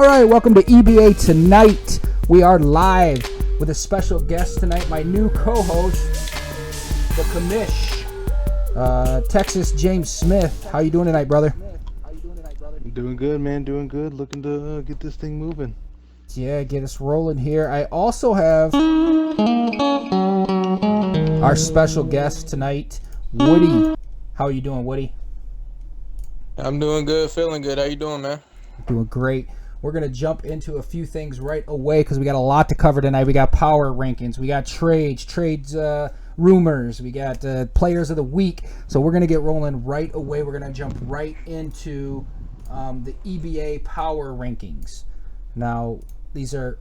All right, welcome to EBA Tonight. We are live with a special guest tonight, my new co-host, the commish, Texas James Smith. How you doing tonight, brother? I'm doing good, man. Doing good. Looking to get this thing moving. Yeah, get us rolling here. I also have our special guest tonight, Woody. How are you doing, Woody? I'm doing good, feeling good. How you doing, man? Doing great. We're going to jump into a few things right away because we got a lot to cover tonight. We got power rankings. We got trades, rumors. We got players of the week. So we're going to get rolling right away. We're going to jump right into the EBA power rankings. Now, these are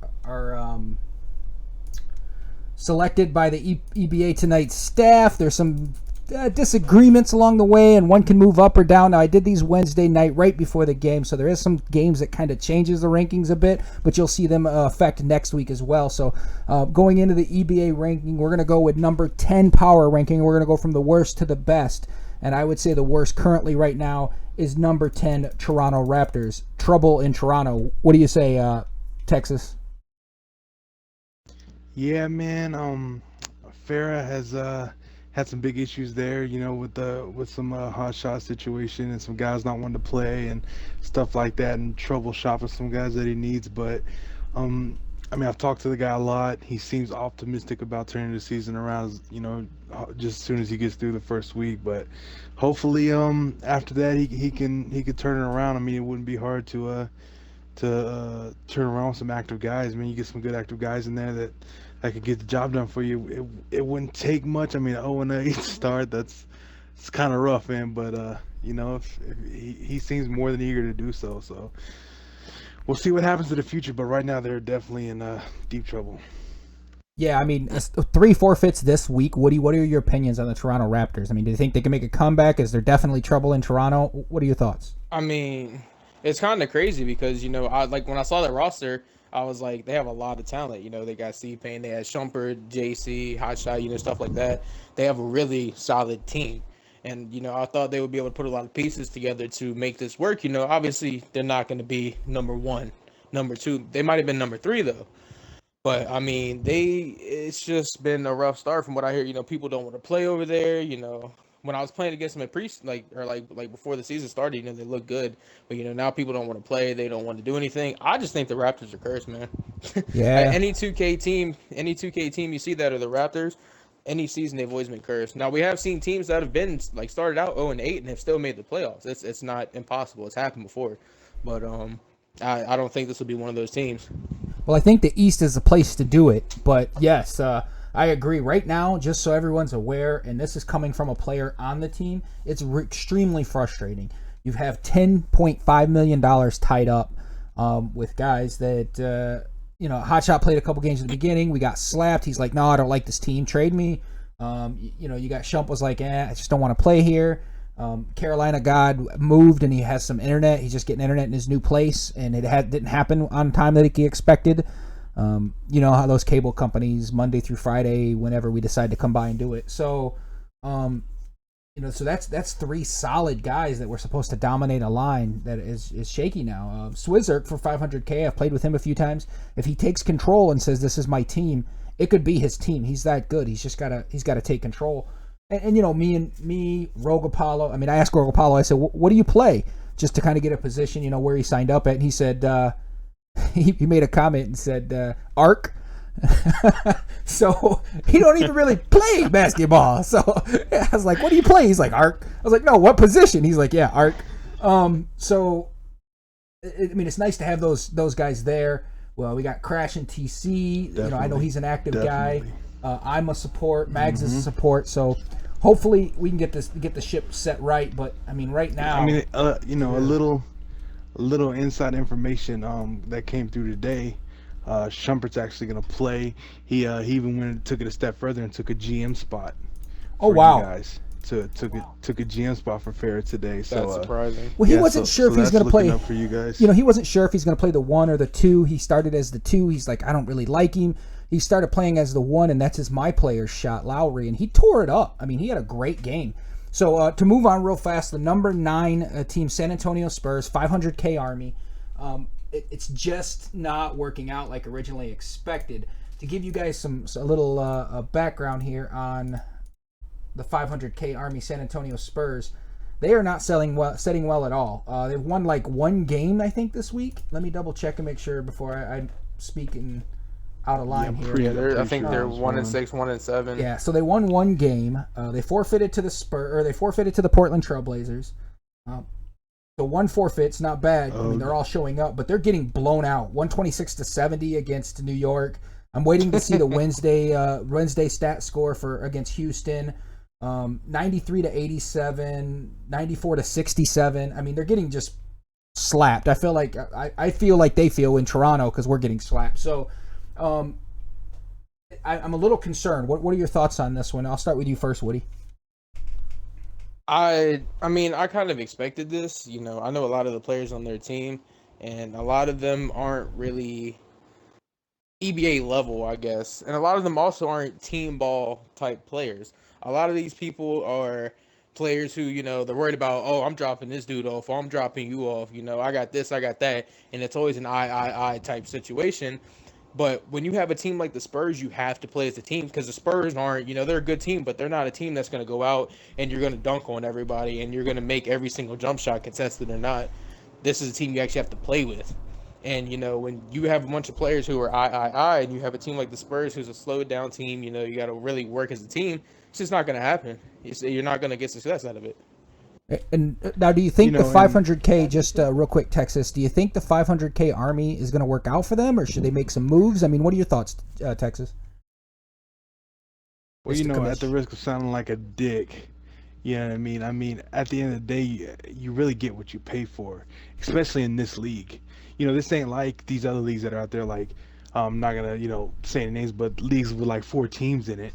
selected by the EBA Tonight staff. There's some disagreements along the way, and one can move up or down. Now, I did these Wednesday night right before the game, so there is some games that kind of changes the rankings a bit, but you'll see them affect next week as well. So going into the EBA ranking, we're going to go with number 10 power ranking. We're going to go from the worst to the best, and I would say the worst currently right now is number 10 Toronto Raptors. Trouble in Toronto. What do you say, Texas? Yeah, man. Farah has had some big issues there, with some hot shot situation and some guys not wanting to play and stuff like that, and trouble shopping some guys that he needs. But I've talked to the guy a lot. He seems optimistic about turning the season around, just as soon as he gets through the first week. But hopefully, after that, he can turn it around. I mean, it wouldn't be hard to turn around with some active guys. I mean, you get some good active guys in there that could get the job done for you. It wouldn't take much. I mean, 0-8 start, it's kind of rough, man. But if he seems more than eager to do so. So we'll see what happens in the future. But right now, they're definitely in deep trouble. Yeah, I mean, 3 forfeits this week. Woody, what are your opinions on the Toronto Raptors? I mean, do you think they can make a comeback? Is there definitely trouble in Toronto? What are your thoughts? I mean, it's kind of crazy because, when I saw the roster, I was like, they have a lot of talent. They got C-Payne, they had Shumpert, JC, Hotshot, stuff like that. They have a really solid team. And, I thought they would be able to put a lot of pieces together to make this work. Obviously, they're not going to be number 1, number 2. They might have been number 3, though. But, I mean, it's just been a rough start from what I hear. People don't want to play over there, When I was playing against them at before the season started, they look good. But now people don't want to play. They don't want to do anything. I just think the Raptors are cursed, man. Yeah. Any 2K team you see that are the Raptors, any season they've always been cursed. Now we have seen teams that have been started out 0-8 and have still made the playoffs. It's not impossible. It's happened before. But I don't think this will be one of those teams. Well, I think the East is the place to do it. But yes, I agree. Right now, just so everyone's aware, and this is coming from a player on the team, it's extremely frustrating. You have $10.5 million tied up with guys that, Hotshot played a couple games at the beginning. We got slapped. He's like, no, I don't like this team. Trade me. You got Shump was like, I just don't want to play here. Carolina God moved and he has some internet. He's just getting internet in his new place, and it didn't happen on time that he expected. You know how those cable companies Monday through Friday, whenever we decide to come by and do it. So, so that's 3 solid guys that were supposed to dominate a line that is shaky now. Swizzerk for $500K. I've played with him a few times. If he takes control and says this is my team, it could be his team. He's that good. He's got to take control. And me, Rogue Apollo. I mean, I asked Rogue Apollo. I said, "What do you play?" Just to kind of get a position, where he signed up at. And he said, he made a comment and said, "Arc." So he don't even really play basketball. So I was like, "What do you play?" He's like, "Arc." I was like, "No, what position?" He's like, "Yeah, Arc." So it's nice to have those guys there. Well, we got Crash and TC. Definitely, I know he's an active guy. I'm a support. Mags is a Mm-hmm. support. So hopefully we can get the ship set right. But I mean, right now, a little inside information that came through today. Shumpert's actually gonna play. He even went and took it a step further and took a GM spot. Oh, for wow. You guys took a GM spot for Farrah today. So That's surprising. Well, he wasn't sure if he's going to play. Up for you guys. He wasn't sure if he's going to play the 1 or the 2. He started as the 2. He's like, I don't really like him. He started playing as the 1, and that's his my player shot, Lowry, and he tore it up. I mean, he had a great game. So to move on real fast, the number 9 team, San Antonio Spurs, $500K Army. it's just not working out like originally expected. To give you guys a little background here on the 500K Army San Antonio Spurs, they are not setting well at all. They've won like one game, I think, this week. Let me double check and make sure before I speak out of line here. I think they're 1-6, 1-7. Yeah, so they won one game. They forfeited to the Portland Trailblazers. So one forfeit's not bad. I mean, they're all showing up, but they're getting blown out. 126-70 against New York. I'm waiting to see the Wednesday stat score against Houston. 93-87, 94-67. I mean, they're getting just slapped. I feel like they feel in Toronto because we're getting slapped. So, I'm a little concerned. What are your thoughts on this one? I'll start with you first, Woody. I mean, I kind of expected this. I know a lot of the players on their team, and a lot of them aren't really EBA level, I guess. And a lot of them also aren't team ball type players. A lot of these people are players who, they're worried about, oh, I'm dropping this dude off, or I'm dropping you off, I got this, I got that. And it's always an I type situation. But when you have a team like the Spurs, you have to play as a team, because the Spurs aren't, they're a good team, but they're not a team that's going to go out and you're going to dunk on everybody and you're going to make every single jump shot, contested or not. This is a team you actually have to play with. And, when you have a bunch of players who are and you have a team like the Spurs who's a slowed down team, you got to really work as a team. It's just not going to happen. You're not going to get success out of it. And now, do you think the 500K, just real quick, Texas, do you think the 500K Army is going to work out for them, or should they make some moves? I mean, what are your thoughts, Texas? Well, at the risk of sounding like a dick, you know what I mean? I mean, at the end of the day, you really get what you pay for, especially in this league. This ain't like these other leagues that are out there, like, I'm not going to, say any names, but leagues with like 4 teams in it,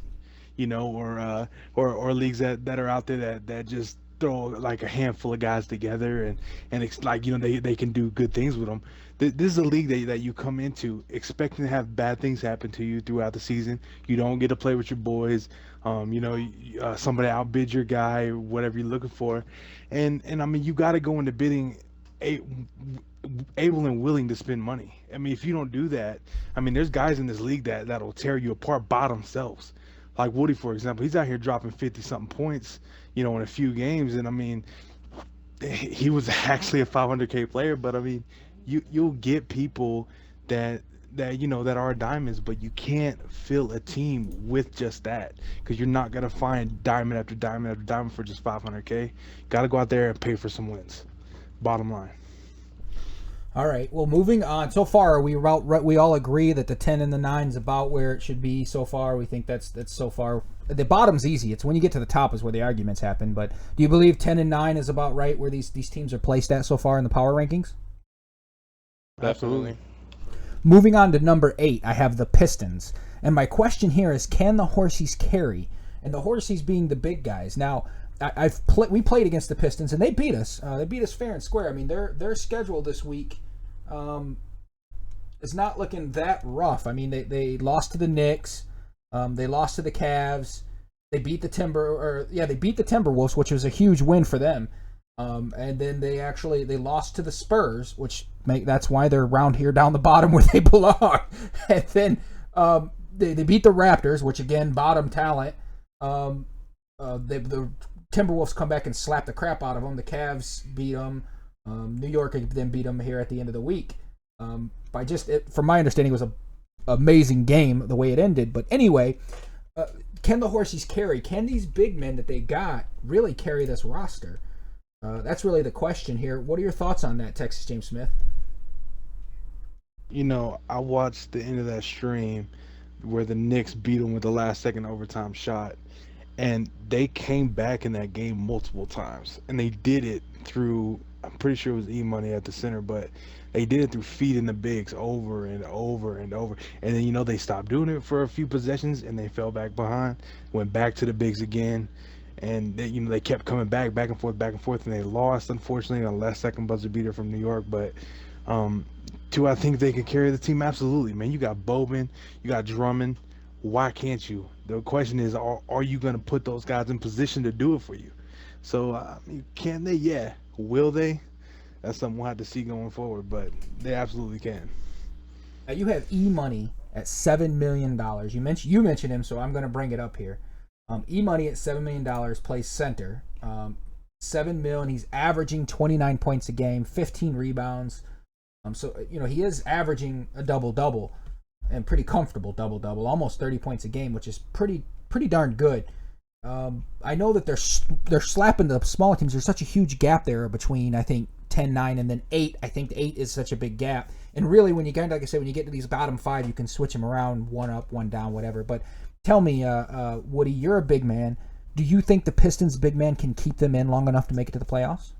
or leagues that are out there that just throw like a handful of guys together and it's like, they can do good things with them. This is a league that you come into expecting to have bad things happen to you throughout the season. You don't get to play with your boys. Somebody outbid your guy, whatever you're looking for. And I mean, you got to go into bidding able and willing to spend money. I mean, if you don't do that, I mean, there's guys in this league that'll tear you apart by themselves. Like Woody, for example, he's out here dropping 50-something points, in a few games. And I mean, he was actually a 500K player, but I mean, you'll get people that are diamonds, but you can't fill a team with just that, because you're not gonna find diamond after diamond after diamond for just 500K. Got to go out there and pay for some wins. Bottom line. All right. Well, moving on. So far, we all agree that the 10 and the 9 is about where it should be. So far, we think that's so far. The bottom's easy. It's when you get to the top is where the arguments happen. But do you believe 10 and 9 is about right where these teams are placed at so far in the power rankings? Absolutely. Moving on to number 8, I have the Pistons. And my question here is, can the Horsies carry? And the Horsies being the big guys. Now, we played against the Pistons, and they beat us. They beat us fair and square. I mean, their schedule this week is not looking that rough. I mean, they lost to the Knicks. They lost to the Cavs. They beat the Timberwolves, which was a huge win for them. And then they lost to the Spurs, that's why they're around here down the bottom where they belong. And then they beat the Raptors, which again, bottom talent. The Timberwolves come back and slap the crap out of them. The Cavs beat them. New York then beat them here at the end of the week. From my understanding, it was an amazing game the way it ended. But anyway, can the Horsies carry? Can these big men that they got really carry this roster? That's really the question here. What are your thoughts on that, Texas James Smith? I watched the end of that stream where the Knicks beat them with the last-second overtime shot. And they came back in that game multiple times. And they did it through, I'm pretty sure it was E-Money at the center, but they did it through feeding the bigs over and over and over. And then, they stopped doing it for a few possessions and they fell back behind, went back to the bigs again. And they kept coming back and forth, and they lost, unfortunately, on a last-second buzzer beater from New York. But do I think they could carry the team? Absolutely, man. You got Boban, you got Drummond. Why can't you? The question is, are you going to put those guys in position to do it for you? So, can they? Yeah. Will they? that's something we'll have to see going forward. But they absolutely can. Now you have E-Money at $7 million. You mentioned him, so I'm going to bring it up here. E-Money at $7 million plays center. 7 mil, and he's averaging 29 points a game, 15 rebounds. So he is averaging a double-double, and pretty comfortable double-double, almost 30 points a game, which is pretty darn good. I know that they're slapping the smaller teams. There's such a huge gap there between, I think, 10, 9, and then 8. I think 8 is such a big gap. And really, when you get, like I said, when you get to these bottom 5, you can switch them around, one up, one down, whatever. But tell me, Woody, you're a big man. Do you think the Pistons' big man can keep them in long enough to make it to the playoffs?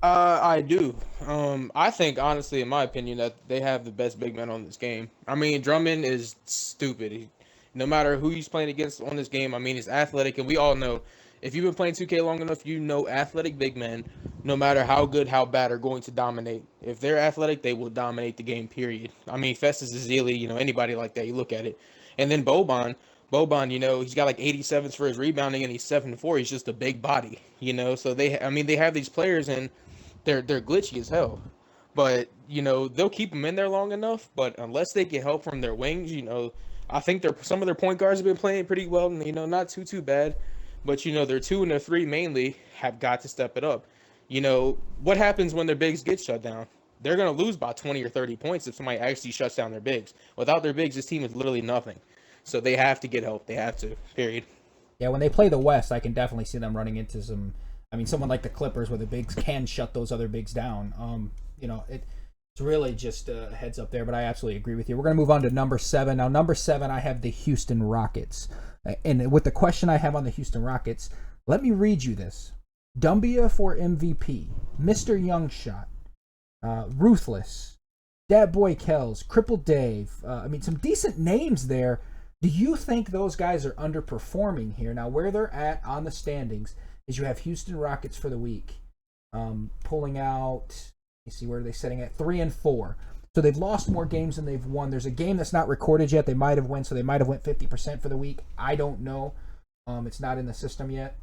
I do. I think, honestly, in my opinion, that they have the best big man on this game. I mean, Drummond is stupid. No matter who he's playing against on this game, I mean, he's athletic, and we all know, if you've been playing 2K long enough, you know athletic big men, no matter how good, how bad, are going to dominate. If they're athletic, they will dominate the game, period. I mean, Festus is Ezeli, anybody like that, you look at it. And then Boban, he's got like 87s for his rebounding, and he's 7'4". He's just a big body, So they have these players, and they're glitchy as hell. But, they'll keep them in there long enough. But unless they get help from their wings, I think some of their point guards have been playing pretty well, and, not too bad. But, their 2 and their 3 mainly have got to step it up. What happens when their bigs get shut down? They're going to lose by 20 or 30 points if somebody actually shuts down their bigs. Without their bigs, this team is literally nothing. So they have to get help. They have to, period. Yeah, when they play the West, I can definitely see them running into someone like the Clippers where the bigs can shut those other bigs down. It's really just a heads up there, but I absolutely agree with you. We're going to move on to number 7. Now, number 7, I have the Houston Rockets. And with the question I have on the Houston Rockets, let me read you this. Dumbia for MVP, Mr. Youngshot, Ruthless, Dat Boy Kells, Cripple Dave. Some decent names there. Do you think those guys are underperforming here? Now, where they're at on the standings is you have Houston Rockets for the week pulling out, you see, where are they sitting at? 3-4. So they've lost more games than they've won. There's a game that's not recorded yet. They might have won, so they might have went 50% for the week. I don't know. It's not in the system yet.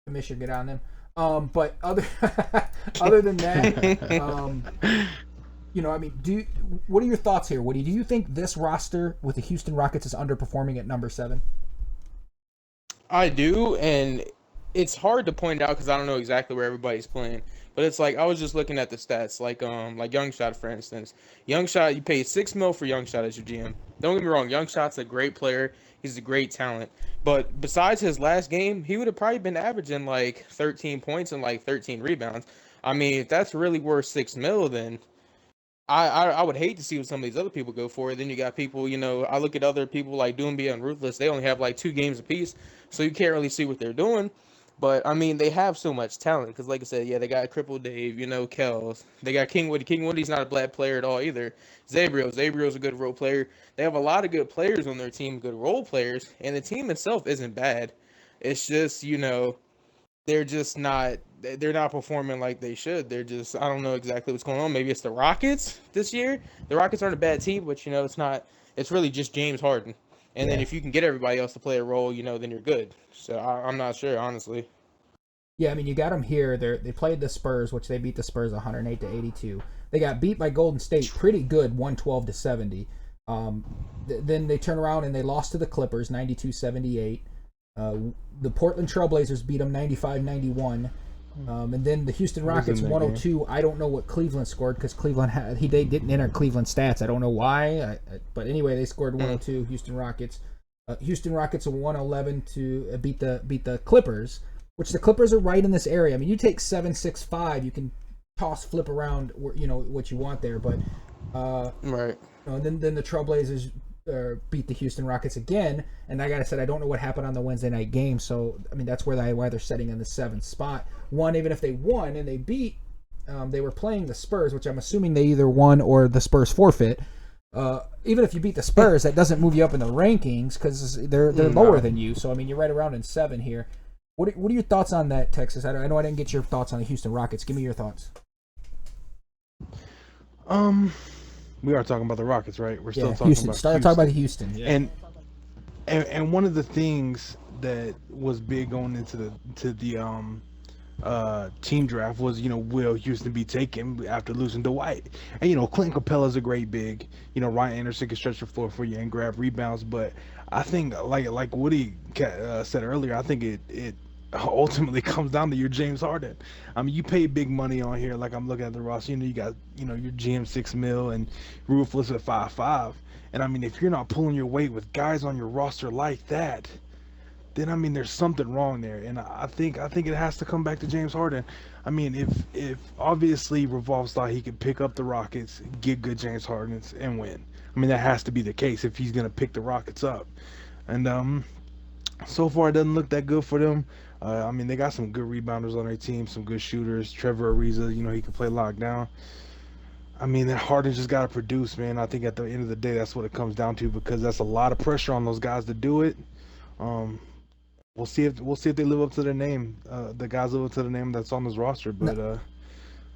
Commissioner, get on them. But other than that, what are your thoughts here, Woody? Do you think this roster with the Houston Rockets is underperforming at number 7? I do, and it's hard to point out because I don't know exactly where everybody's playing. But it's like I was just looking at the stats, like Youngshot, for instance. Youngshot, you paid $6 million for Youngshot as your GM. Don't get me wrong, Youngshot's a great player. He's a great talent. But besides his last game, he would have probably been averaging like 13 points and like 13 rebounds. I mean, if that's really worth $6 million, then I would hate to see what some of these other people go for. Then you got people, I look at other people like Doombia and Ruthless. They only have like 2 games apiece, so you can't really see what they're doing. But, they have so much talent because, like I said, yeah, they got Cripple Dave, Kells. They got King Woody. King Woody's not a bad player at all either. Zabrio's a good role player. They have a lot of good players on their team, good role players, and the team itself isn't bad. It's just, they're just not – they're not performing like they should. They're just – I don't know exactly what's going on. Maybe it's the Rockets this year. The Rockets aren't a bad team, but, it's not – it's really just James Harden. And then if you can get everybody else to play a role, then you're good. So I'm not sure, honestly. Yeah, you got them here. They played the Spurs, which they beat the Spurs 108-82. They got beat by Golden State, pretty good, 112-70. Then they turn around and they lost to the Clippers, 92-78. The Portland Trailblazers beat them 95-91. And then the Houston Rockets 102. I don't know what Cleveland scored because Cleveland they didn't enter Cleveland stats. I don't know why, but anyway, they scored 102. Houston Rockets. Houston Rockets a 111 to beat the Clippers, which the Clippers are right in this area. You take 7-6-5, you can flip around, what you want there, but right. And then the Trailblazers beat the Houston Rockets again, and like I said, I don't know what happened on the Wednesday night game, so that's why they're setting in the 7th spot. Even if they won and they beat, they were playing the Spurs, which I'm assuming they either won or the Spurs forfeit. Even if you beat the Spurs, that doesn't move you up in the rankings because they're lower than you. So you're right around in 7 here. What are your thoughts on that, Texas? I know I didn't get your thoughts on the Houston Rockets. Give me your thoughts. We are talking about the Rockets, right? We're still talking Houston. about Houston. Talk about Houston. Yeah. And one of the things that was big going into team draft was, will Houston be taken after losing Dwight? And Clint Capella's a great big. Ryan Anderson can stretch the floor for you and grab rebounds. But I think, like Woody said earlier, I think it ultimately comes down to your James Harden. I mean, you pay big money on here. Like I'm looking at the roster, you got your GM 6 mil and Ruthless at 5.5. And I mean, if you're not pulling your weight with guys on your roster like that, then I mean there's something wrong there, and I think it has to come back to James Harden. I mean, if obviously Revolves thought he could pick up the Rockets, get good James Hardens, and win. I mean that has to be the case if he's gonna pick the Rockets up, and so far it doesn't look that good for them. I mean they got some good rebounders on their team, some good shooters. Trevor Ariza, he can play lockdown. I mean, that Harden just got to produce, man. I think at the end of the day, that's what it comes down to because that's a lot of pressure on those guys to do it. Um, We'll see if they live up to their name. The guys live up to the name that's on this roster, but I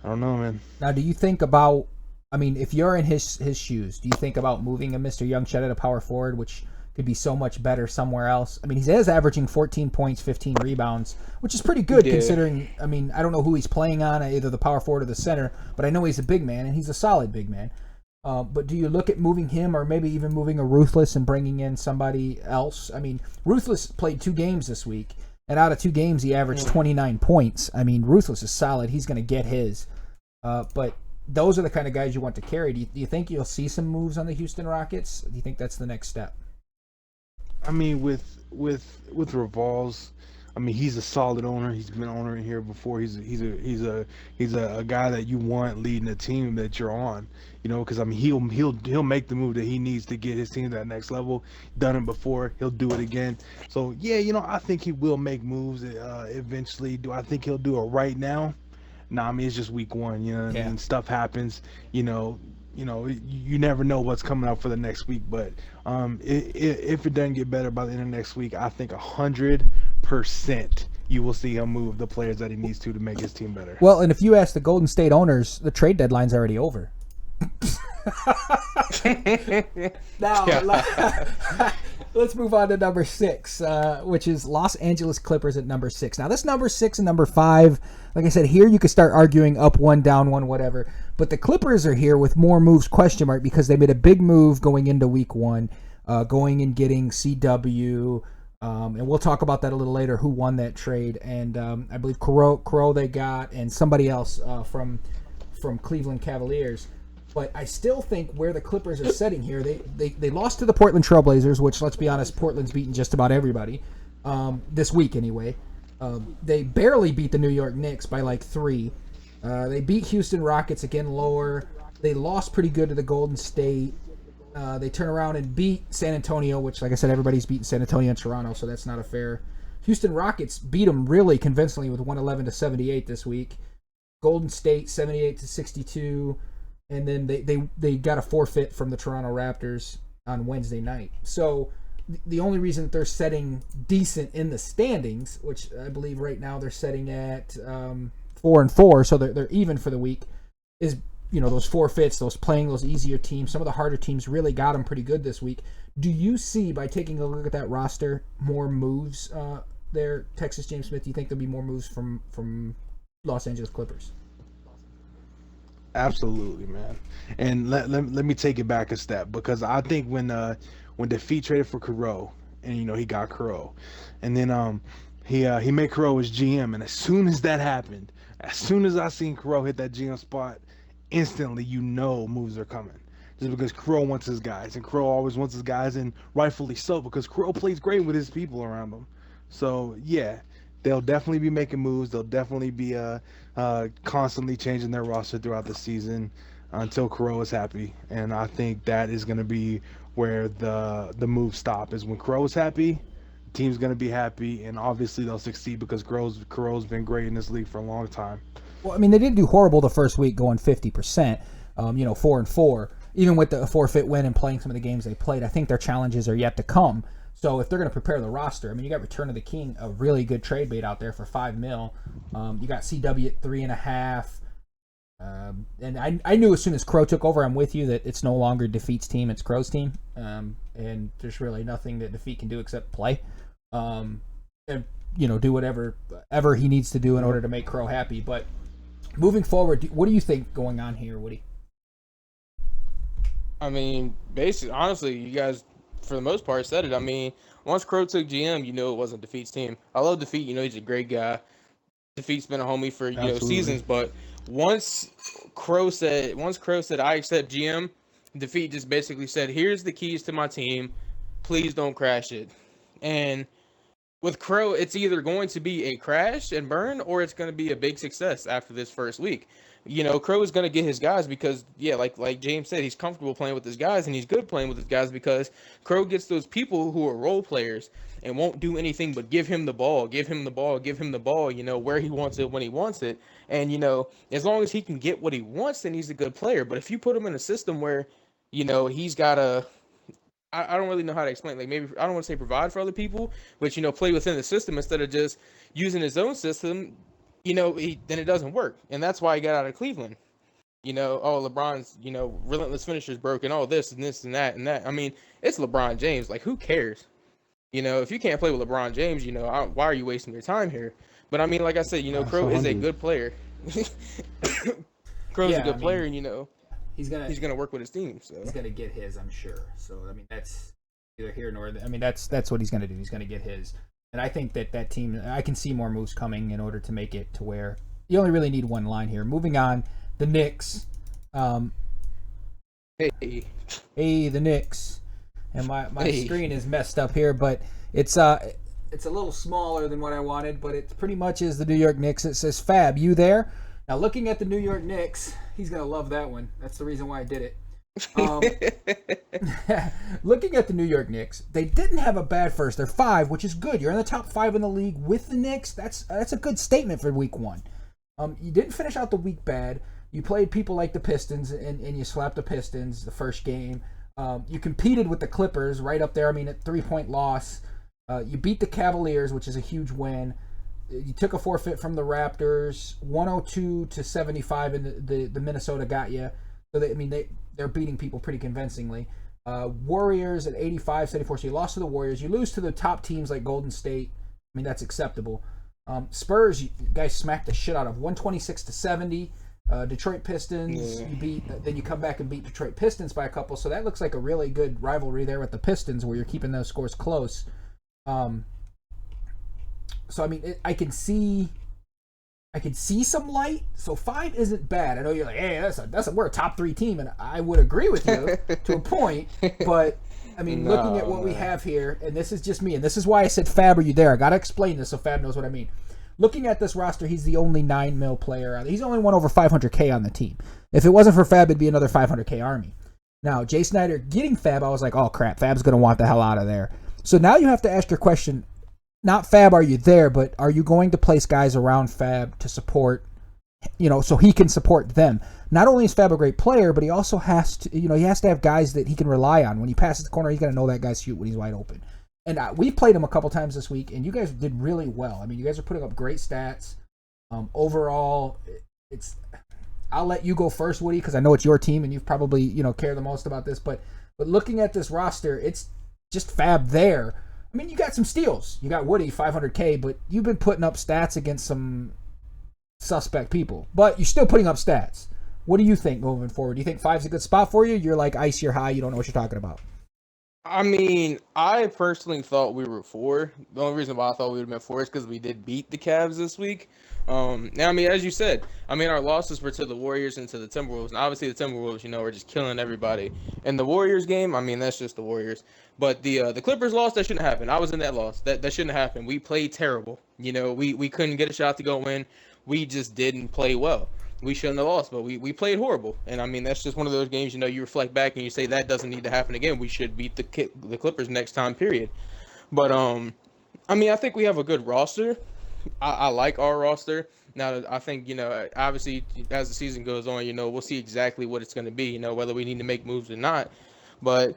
don't know, man. Now, do you think about? I mean, if you're in his shoes, do you think about moving a Mr. Youngchet at a power forward, which could be so much better somewhere else? I mean, he is averaging 14 points, 15 rebounds, which is pretty good considering. I mean, I don't know who he's playing on, either the power forward or the center, but I know he's a big man and he's a solid big man. But do you look at moving him or maybe even moving a Ruthless and bringing in somebody else? I mean, Ruthless played 2 games this week, and out of 2 games, he averaged 29 points. I mean, Ruthless is solid. He's going to get his. But those are the kind of guys you want to carry. Do you think you'll see some moves on the Houston Rockets? Do you think that's the next step? I mean, with Revolves, I mean, he's a solid owner. He's been an owner in here before. He's a guy that you want leading a team that you're on. Because I mean, he'll make the move that he needs to get his team to that next level. Done it before. He'll do it again. So yeah, I think he will make moves eventually. Do I think he'll do it right now? Nah, I mean it's just week 1. I mean, stuff happens. You never know what's coming up for the next week. But if it doesn't get better by the end of next week, I think 100% you will see him move the players that he needs to make his team better. Well, and if you ask the Golden State owners, the trade deadline's already over. Now, let's move on to number 6, which is Los Angeles Clippers at number 6. Now, this number 6 and number 5, like I said, here you could start arguing up 1, down 1, whatever. But the Clippers are here with more moves, question mark, because they made a big move going into week 1, going and getting CW. And we'll talk about that a little later, who won that trade. And I believe Crow they got, and somebody else from Cleveland Cavaliers. But I still think where the Clippers are sitting here, they lost to the Portland Trailblazers, which, let's be honest, Portland's beaten just about everybody, this week anyway. They barely beat the New York Knicks by like 3. They beat Houston Rockets, again lower. They lost pretty good to the Golden State. They turn around and beat San Antonio, which, like I said, everybody's beaten San Antonio and Toronto, so that's not a fair. Houston Rockets beat them really convincingly with 111-78 this week. Golden State 78-62. And then they got a forfeit from the Toronto Raptors on Wednesday night. So the only reason that they're setting decent in the standings, which I believe right now they're setting at 4-4, so they're even for the week, is those forfeits, those playing those easier teams. Some of the harder teams really got them pretty good this week. Do you see, by taking a look at that roster, more moves there, Texas James Smith? Do you think there'll be more moves from Los Angeles Clippers? Absolutely, man. And let me take it back a step, because I think when Defeat traded for Carew, and he got Carew, and then he made Carew his GM, and as soon as that happened, as soon as I seen Carew hit that GM spot, instantly moves are coming. Just because Carew wants his guys, and Carew always wants his guys, and rightfully so, because Carew plays great with his people around him. So yeah, they'll definitely be making moves. They'll definitely be constantly changing their roster throughout the season until Carew is happy. And I think that is going to be where the moves stop, is when Carew is happy, the team's going to be happy, and obviously they'll succeed because Carew's been great in this league for a long time. Well, I mean, they didn't do horrible the first week going 50%, 4-4. Even with the forfeit win and playing some of the games they played, I think their challenges are yet to come. So if they're going to prepare the roster, I mean, you got Return of the King, a really good trade bait out there for $5 million. You got CW at 3.5. And I knew as soon as Crow took over, I'm with you, that it's no longer Defeat's team, it's Crow's team. And there's really nothing that Defeat can do except play. and do whatever he needs to do in order to make Crow happy. But moving forward, what do you think going on here, Woody? I mean, basically, honestly, you guys, for the most part, said it. I mean, once Crow took GM, it wasn't Defeat's team. I love Defeat. He's a great guy. Defeat's been a homie for seasons. But once Crow said I accept GM, Defeat just basically said, "Here's the keys to my team. Please don't crash it." And with Crow, it's either going to be a crash and burn, or it's going to be a big success after this first week. Crow is going to get his guys because, like James said, he's comfortable playing with his guys, and he's good playing with his guys because Crow gets those people who are role players and won't do anything but give him the ball, where he wants it, when he wants it. And, as long as he can get what he wants, then he's a good player. But if you put him in a system where, he's got to, I don't really know how to explain. Like, maybe I don't want to say provide for other people, but play within the system instead of just using his own system. Then it doesn't work, and that's why he got out of Cleveland. LeBron's relentless finishers broke, and all this and this and that and that. I mean, it's LeBron James. Like, who cares? If you can't play with LeBron James, why are you wasting your time here? But I mean, like I said, Crow is a good player. Crow's a good player, and he's gonna work with his team. So he's gonna get his, I'm sure. So I mean, that's neither here nor there. I mean, that's what he's gonna do. He's gonna get his, and I think that team. I can see more moves coming in order to make it to where you only really need one line here. Moving on, the Knicks. Hey, the Knicks, and my screen is messed up here, but it's a little smaller than what I wanted, but it pretty much is the New York Knicks. It says Fab, you there? Now, looking at the New York Knicks, he's going to love that one. That's the reason why I did it. Looking at the New York Knicks, they didn't have a bad first. They're 5, which is good. You're in the top 5 in the league with the Knicks. That's a good statement for week 1. You didn't finish out the week bad. You played people like the Pistons, and you slapped the Pistons the first game. You competed with the Clippers right up there. I mean, a 3-point loss. You beat the Cavaliers, which is a huge win. You took a forfeit from the Raptors, 102-75, and the Minnesota got you. So they're beating people pretty convincingly. Warriors at 85-74. So you lost to the Warriors. You lose to the top teams like Golden State. I mean, that's acceptable. Spurs, you guys smacked the shit out of 126-70. Detroit Pistons, you beat. Then you come back and beat Detroit Pistons by a couple. So that looks like a really good rivalry there with the Pistons, where you're keeping those scores close. So I mean, I can see some light. So 5 isn't bad. I know you're like, hey, we're a top 3 team, and I would agree with you to a point. But I mean, looking at what we have here, and this is just me, and this is why I said Fab, are you there? I gotta explain this so Fab knows what I mean. Looking at this roster, he's the only 9 mil player. He's only won over 500K on the team. If it wasn't for Fab, it'd be another 500K army. Now, Jay Snyder getting Fab, I was like, oh crap, Fab's gonna want the hell out of there. So now you have to ask your question. Not Fab, are you there, but are you going to place guys around Fab to support, so he can support them? Not only is Fab a great player, but he also has to, he has to have guys that he can rely on. When he passes the corner, he's got to know that guy's shoot when he's wide open. And we've played him a couple times this week, and you guys did really well. I mean, you guys are putting up great stats. Overall, I'll let you go first, Woody, because I know it's your team, and you've probably, care the most about this. But looking at this roster, it's just Fab there. I mean, you got some steals. You got Woody, 500K, but you've been putting up stats against some suspect people. But you're still putting up stats. What do you think moving forward? Do you think 5's a good spot for you? You're like ice, you're high, you don't know what you're talking about. I mean, I personally thought we were 4. The only reason why I thought we would have been 4 is because we did beat the Cavs this week. Now, I mean, as you said, our losses were to the Warriors and to the Timberwolves. And obviously the Timberwolves, are just killing everybody. In the Warriors game, I mean, that's just the Warriors. But the Clippers loss, that shouldn't happen. I was in that loss. That shouldn't happen. We played terrible. We couldn't get a shot to go in. We just didn't play well. We shouldn't have lost, but we played horrible. And I mean, that's just one of those games, you reflect back and you say that doesn't need to happen again. We should beat the Clippers next time, period. But I mean, I think we have a good roster. I like our roster. Now, I think, obviously as the season goes on, we'll see exactly what it's going to be, whether we need to make moves or not. But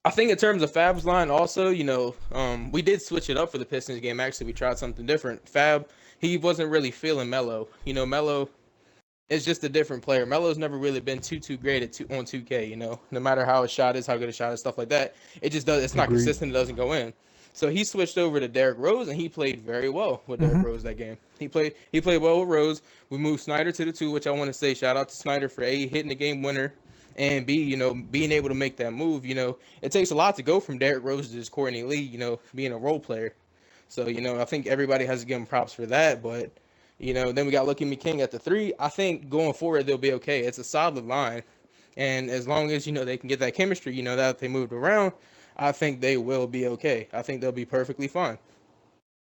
I think in terms of Fab's line also, we did switch it up for the Pistons game. Actually, we tried something different. Fab, he wasn't really feeling Melo. Melo is just a different player. Melo's never really been too great on 2K, no matter how his shot is, how good a shot is, stuff like that. It just does. It's not consistent. It doesn't go in. So he switched over to Derrick Rose, and he played very well with Derrick Rose that game. He played well with Rose. We moved Snyder to the 2, which I want to say shout out to Snyder for A, hitting the game winner, and B, being able to make that move. It takes a lot to go from Derrick Rose to just Courtney Lee, being a role player. So, I think everybody has to give him props for that. But, then we got Lucky McKing at the 3. I think going forward, they'll be okay. It's a solid line. And as long as, they can get that chemistry, that they moved around, I think they will be okay. I think they'll be perfectly fine.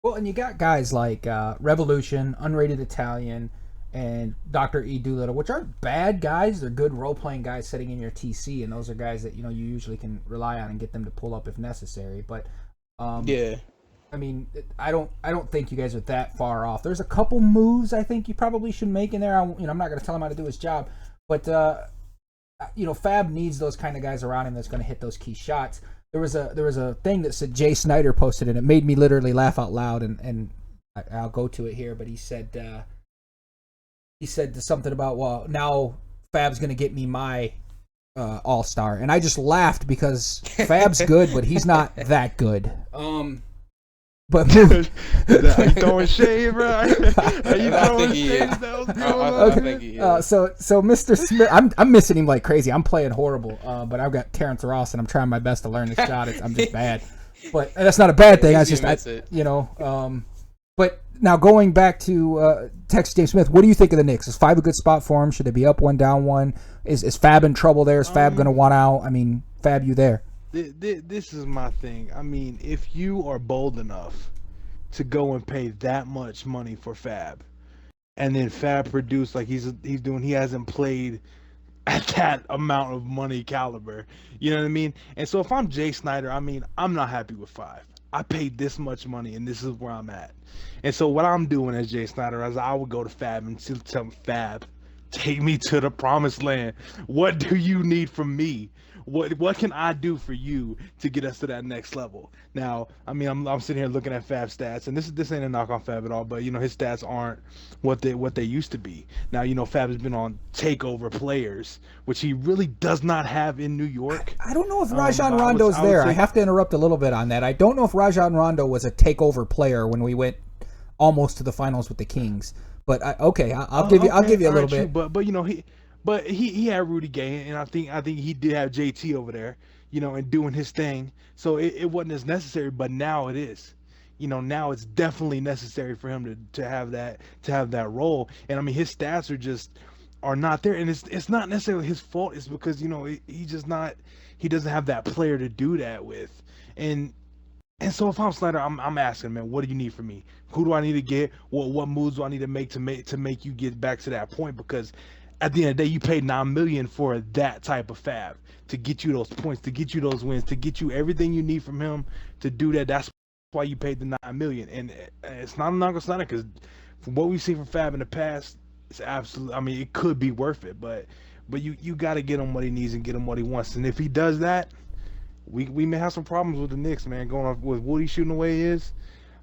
Well, and you got guys like Revolution, Unrated Italian, and Dr. E. Doolittle, which aren't bad guys. They're good role-playing guys sitting in your TC, and those are guys that, you usually can rely on and get them to pull up if necessary. But, yeah. I mean, I don't think you guys are that far off. There's a couple moves I think you probably should make in there. I'm not going to tell him how to do his job, but Fab needs those kind of guys around him that's going to hit those key shots. There was a thing that said Jay Snyder posted, and it made me literally laugh out loud. And I'll go to it here, but he said something about, well, now Fab's going to get me my all-star, and I just laughed because Fab's good, but he's not that good. But are you throwing shade, bro? Are you throwing shade? I think he is. So Mr. Smith, I'm missing him like crazy. I'm playing horrible, but I've got Terrence Ross, and I'm trying my best to learn this shot. I'm just bad, but that's not a bad thing. But now going back to Texas James Smith, what do you think of the Knicks? Is 5 a good spot for him? Should they be up 1, down 1? Is Fab in trouble there? Is Fab going to want out? I mean, Fab, you there? This is my thing. I mean, if you are bold enough to go and pay that much money for Fab, and then Fab produced like he's doing, he hasn't played at that amount of money caliber. You know what I mean? And so if I'm Jay Snyder, I mean, I'm not happy with 5. I paid this much money, and this is where I'm at. And so what I'm doing as Jay Snyder is I would go to Fab and tell him, Fab, take me to the promised land. What do you need from me? What can I do for you to get us to that next level? Now, I mean, I'm sitting here looking at Fab's stats, and this ain't a knock on Fab at all, but his stats aren't what they used to be. Now, Fab has been on takeover players, which he really does not have in New York. I don't know if Rajon Rondo's there. I have to interrupt a little bit on that. I don't know if Rajon Rondo was a takeover player when we went almost to the finals with the Kings. But I'll give you a little bit. But he had Rudy Gay, and I think he did have JT over there, and doing his thing. So it wasn't as necessary, but now it is. Now it's definitely necessary for him to have that role. And I mean, his stats are not there, and it's not necessarily his fault. It's because he doesn't have that player to do that with. And so if I'm Snyder, I'm asking, man, what do you need from me? Who do I need to get? What moves do I need to make you get back to that point? Because at the end of the day, you paid $9 million for that type of Fab to get you those points, to get you those wins, to get you everything you need from him to do that. That's why you paid the $9 million. And it's not a knock on Snyder, because from what we've seen from Fab in the past, it's absolutely. I mean, it could be worth it, but you got to get him what he needs and get him what he wants. And if he does that, we may have some problems with the Knicks, man. Going off with Woody shooting the way he is,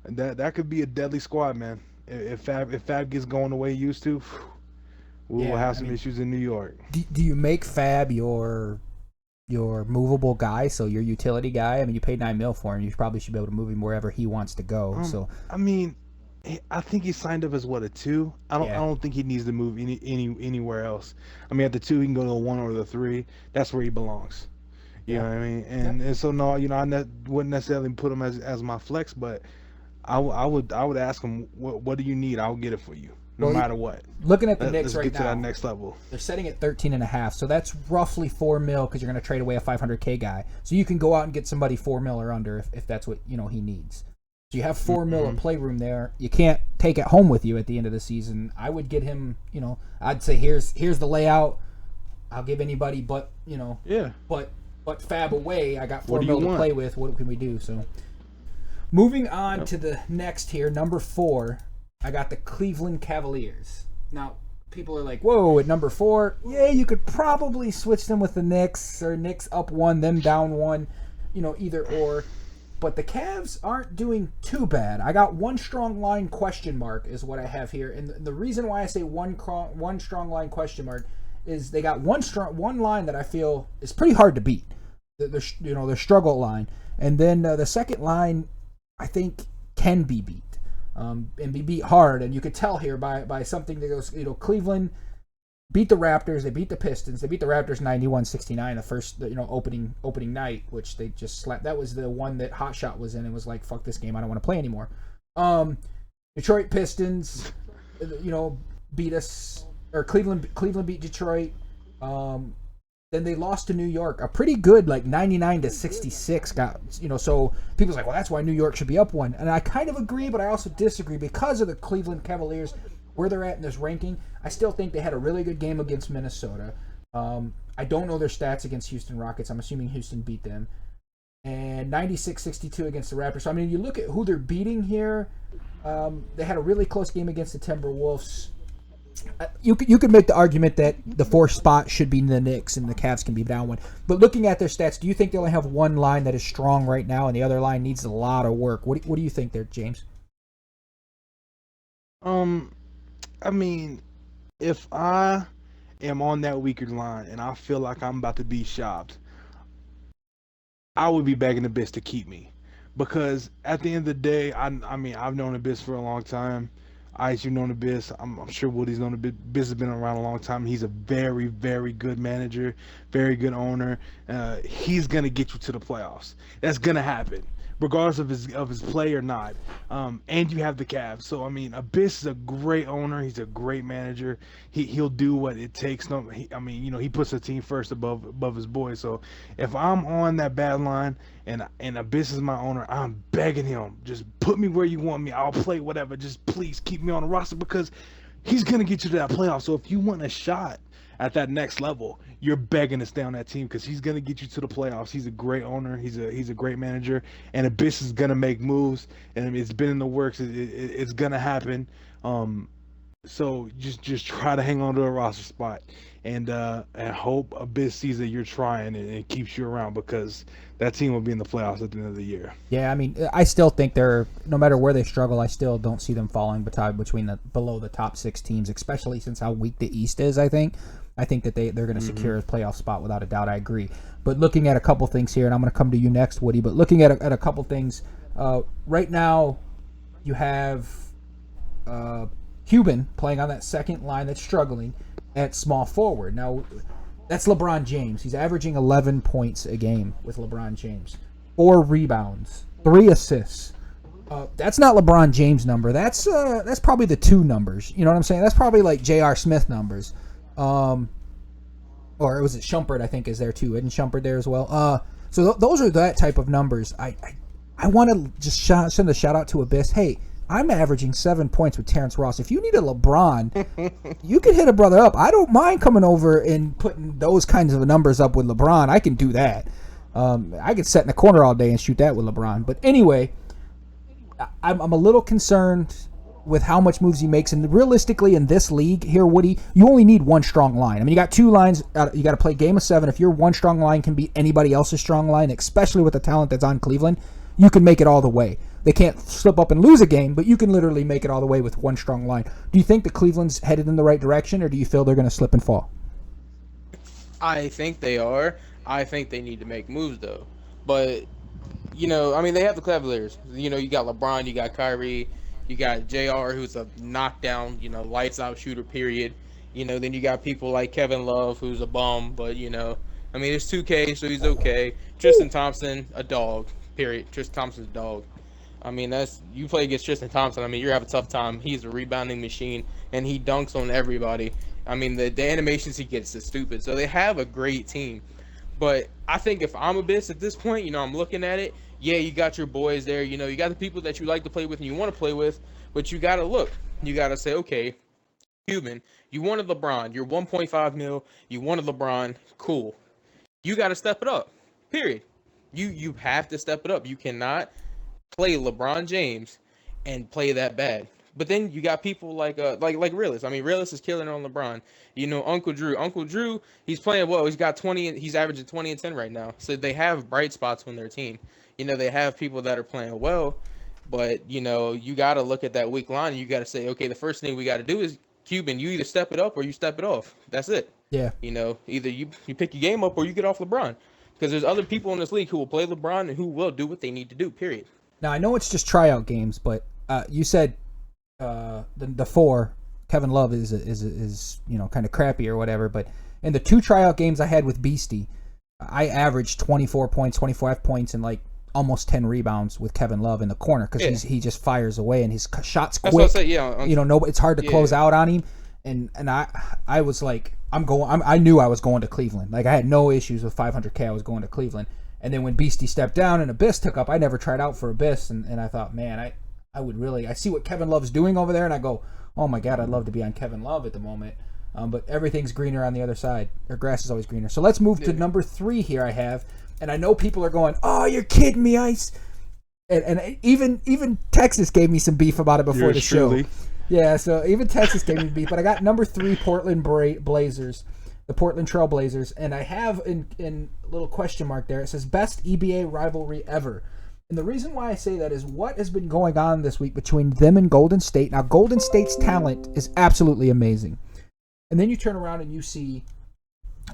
that could be a deadly squad, man. If Fab gets going the way he used to. We'll have some issues in New York. Do you make Fab your movable guy, so your utility guy? I mean, you paid $9 million for him. You probably should be able to move him wherever he wants to go. So I mean, I think he signed up as a 2. I don't think he needs to move anywhere else. I mean, at the 2, he can go to the 1 or the 3. That's where he belongs. You know what I mean? And so no, I wouldn't necessarily put him as my flex, but I would ask him, what do you need? I'll get it for you. No matter what. Looking at the Knicks right now, let's get to that next level. They're setting at 13.5, so that's roughly $4 million because you're going to trade away a $500K guy. So you can go out and get somebody $4 million or under if that's what he needs. So you have $4 million in playroom there. You can't take it home with you at the end of the season. I would get him. I'd say here's the layout. I'll give anybody but but Fab away. I got $4 million to play with. What can we do? So moving on to the next here, number 4. I got the Cleveland Cavaliers. Now, people are like, whoa, at number 4, yeah, you could probably switch them with the Knicks, or Knicks up 1, them down 1, either or. But the Cavs aren't doing too bad. I got one strong line question mark is what I have here. And the reason why I say one strong line question mark is they got one line that I feel is pretty hard to beat. Their struggle line. And then the second line I think can be beat, and be beat hard. And you could tell here by something that goes, Cleveland beat the Raptors, they beat the Pistons, they beat the Raptors 91-69 the first opening night, which they just slapped. That was the one that Hot Shot was in and was like, fuck this game, I don't want to play anymore. Detroit Pistons, beat us, or Cleveland beat Detroit. Then they lost to New York, a pretty good 99-66. So people's like, well, that's why New York should be up one, and I kind of agree, but I also disagree because of the Cleveland Cavaliers, where they're at in this ranking. I still think they had a really good game against Minnesota. I don't know their stats against Houston Rockets. I'm assuming Houston beat them. And 96-62 against the Raptors. So, I mean, you look at who they're beating here. They had a really close game against the Timberwolves. You could make the argument that the fourth spot should be the Knicks and the Cavs can be down one. But looking at their stats, do you think they only have one line that is strong right now and the other line needs a lot of work? What do you think there, James? I mean, if I am on that weaker line and I feel like I'm about to be shopped, I would be begging Abyss to keep me. Because at the end of the day, I mean, I've known Abyss for a long time. Ice, you've known Abyss. I'm sure Woody's known Abyss. Abyss has been around a long time. He's a very, very good manager, very good owner. He's going to get you to the playoffs. That's going to happen, regardless of his play or not. And you have the Cavs. So, I mean, Abyss is a great owner. He's a great manager. He'll do what it takes. He puts the team first above his boys. So, if I'm on that bad line and Abyss is my owner, I'm begging him, just put me where you want me. I'll play whatever. Just please keep me on the roster because he's going to get you to that playoff. So, if you want a shot at that next level, you're begging to stay on that team because he's going to get you to the playoffs. He's a great owner. He's a great manager. And Abyss is going to make moves. And it's been in the works. It's going to happen. So just try to hang on to a roster spot. And hope Abyss sees that you're trying and keeps you around because that team will be in the playoffs at the end of the year. Yeah, I mean, I still think no matter where they struggle, I still don't see them falling below the top 6 teams, especially since how weak the East is, I think that they're going to secure a playoff spot without a doubt. I agree. But looking at a couple things here, and I'm going to come to you next, Woody, but looking at a couple things, right now you have Cuban playing on that second line that's struggling at small forward. Now, that's LeBron James. He's averaging 11 points a game with LeBron James. 4 rebounds, 3 assists. That's not LeBron James' number. That's probably the 2 numbers. You know what I'm saying? That's probably like J.R. Smith numbers. Or was it Shumpert, I think, is there too. Isn't Shumpert there as well? So those are that type of numbers. I want to just send a shout out to Abyss. Hey, I'm averaging 7 points with Terrence Ross. If you need a LeBron, you can hit a brother up. I don't mind coming over and putting those kinds of numbers up with LeBron. I can do that. I could sit in the corner all day and shoot that with LeBron. But anyway, I'm a little concerned with how much moves he makes. And realistically, in this league here, Woody, you only need one strong line. I mean, you got 2 lines. You got to play game of 7. If your one strong line can beat anybody else's strong line, especially with the talent that's on Cleveland, you can make it all the way. They can't slip up and lose a game, but you can literally make it all the way with one strong line. Do you think the Cleveland's headed in the right direction, or do you feel they're going to slip and fall? I think they are. I think they need to make moves, though. But, I mean, they have the Cavaliers. You got LeBron, you got Kyrie, you got JR, who's a knockdown, lights-out shooter, period. Then you got people like Kevin Love, who's a bum, but, I mean, it's 2K, so he's okay. Tristan Thompson, a dog, period. Tristan Thompson's a dog. I mean, you play against Tristan Thompson, I mean, you're having a tough time. He's a rebounding machine, and he dunks on everybody. I mean, the animations he gets is stupid. So they have a great team. But I think if I'm Abyss at this point, I'm looking at it. Yeah, you got your boys there. You got the people that you like to play with and you want to play with. But you got to look. You got to say, okay, Cuban, you wanted LeBron. You're 1.5 mil. You wanted LeBron. Cool. You got to step it up. Period. You have to step it up. You cannot play LeBron James and play that bad. But then you got people like Realist. I mean, Realist is killing on LeBron. Uncle Drew. Uncle Drew, he's playing well. He's got 20. He's averaging 20 and 10 right now. So they have bright spots on their team. They have people that are playing well. But, you got to look at that weak line. And you got to say, okay, the first thing we got to do is, Cuban, you either step it up or you step it off. That's it. Yeah. Either you pick your game up or you get off LeBron. Because there's other people in this league who will play LeBron and who will do what they need to do, period. Now I know it's just tryout games, but you said the 4 Kevin Love is kind of crappy or whatever. But in the 2 tryout games I had with Beastie, I averaged 24 points, 25 points, and like almost 10 rebounds with Kevin Love in the corner because he just fires away and his shots quick. That's what I said. Yeah, It's hard to close out on him. And I was like, I knew I was going to Cleveland. Like I had no issues with 500K. I was going to Cleveland. And then when Beastie stepped down and Abyss took up, I never tried out for Abyss, and I thought, man, I see what Kevin Love's doing over there, and I go, oh my God, I'd love to be on Kevin Love at the moment. But everything's greener on the other side. Or grass is always greener. So let's move to number 3 here I have. And I know people are going, oh, you're kidding me, Ice. And even Texas gave me some beef about it before the show. Yeah, so even Texas gave me beef. But I got number 3, Portland Blazers. The Portland Trail Blazers, and I have in a little question mark there. It says best EBA rivalry ever, and the reason why I say that is what has been going on this week between them and Golden State. Now, Golden State's talent is absolutely amazing, and then you turn around and you see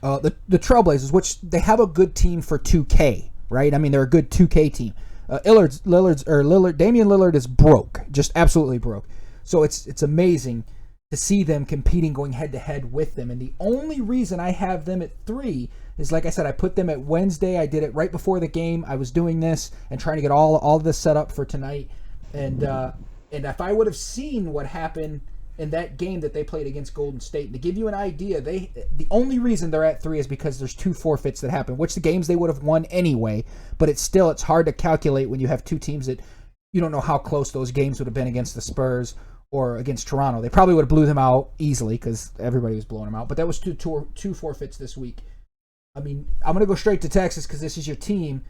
the Trailblazers, which they have a good team for 2K, right? I mean, they're a good 2K team. Damian Lillard is broke, just absolutely broke. So it's amazing to see them competing, going head-to-head with them. And the only reason I have them at 3 is, like I said, I put them at Wednesday. I did it right before the game. I was doing this and trying to get all of this set up for tonight. And if I would have seen what happened in that game that they played against Golden State, and to give you an idea, the only reason they're at 3 is because there's 2 forfeits that happened, which the games they would have won anyway. But it's hard to calculate when you have 2 teams that you don't know how close those games would have been against the Spurs or against Toronto. They probably would have blew them out easily because everybody was blowing them out. But that was two forfeits this week. I mean, I'm going to go straight to Texas because this is your team.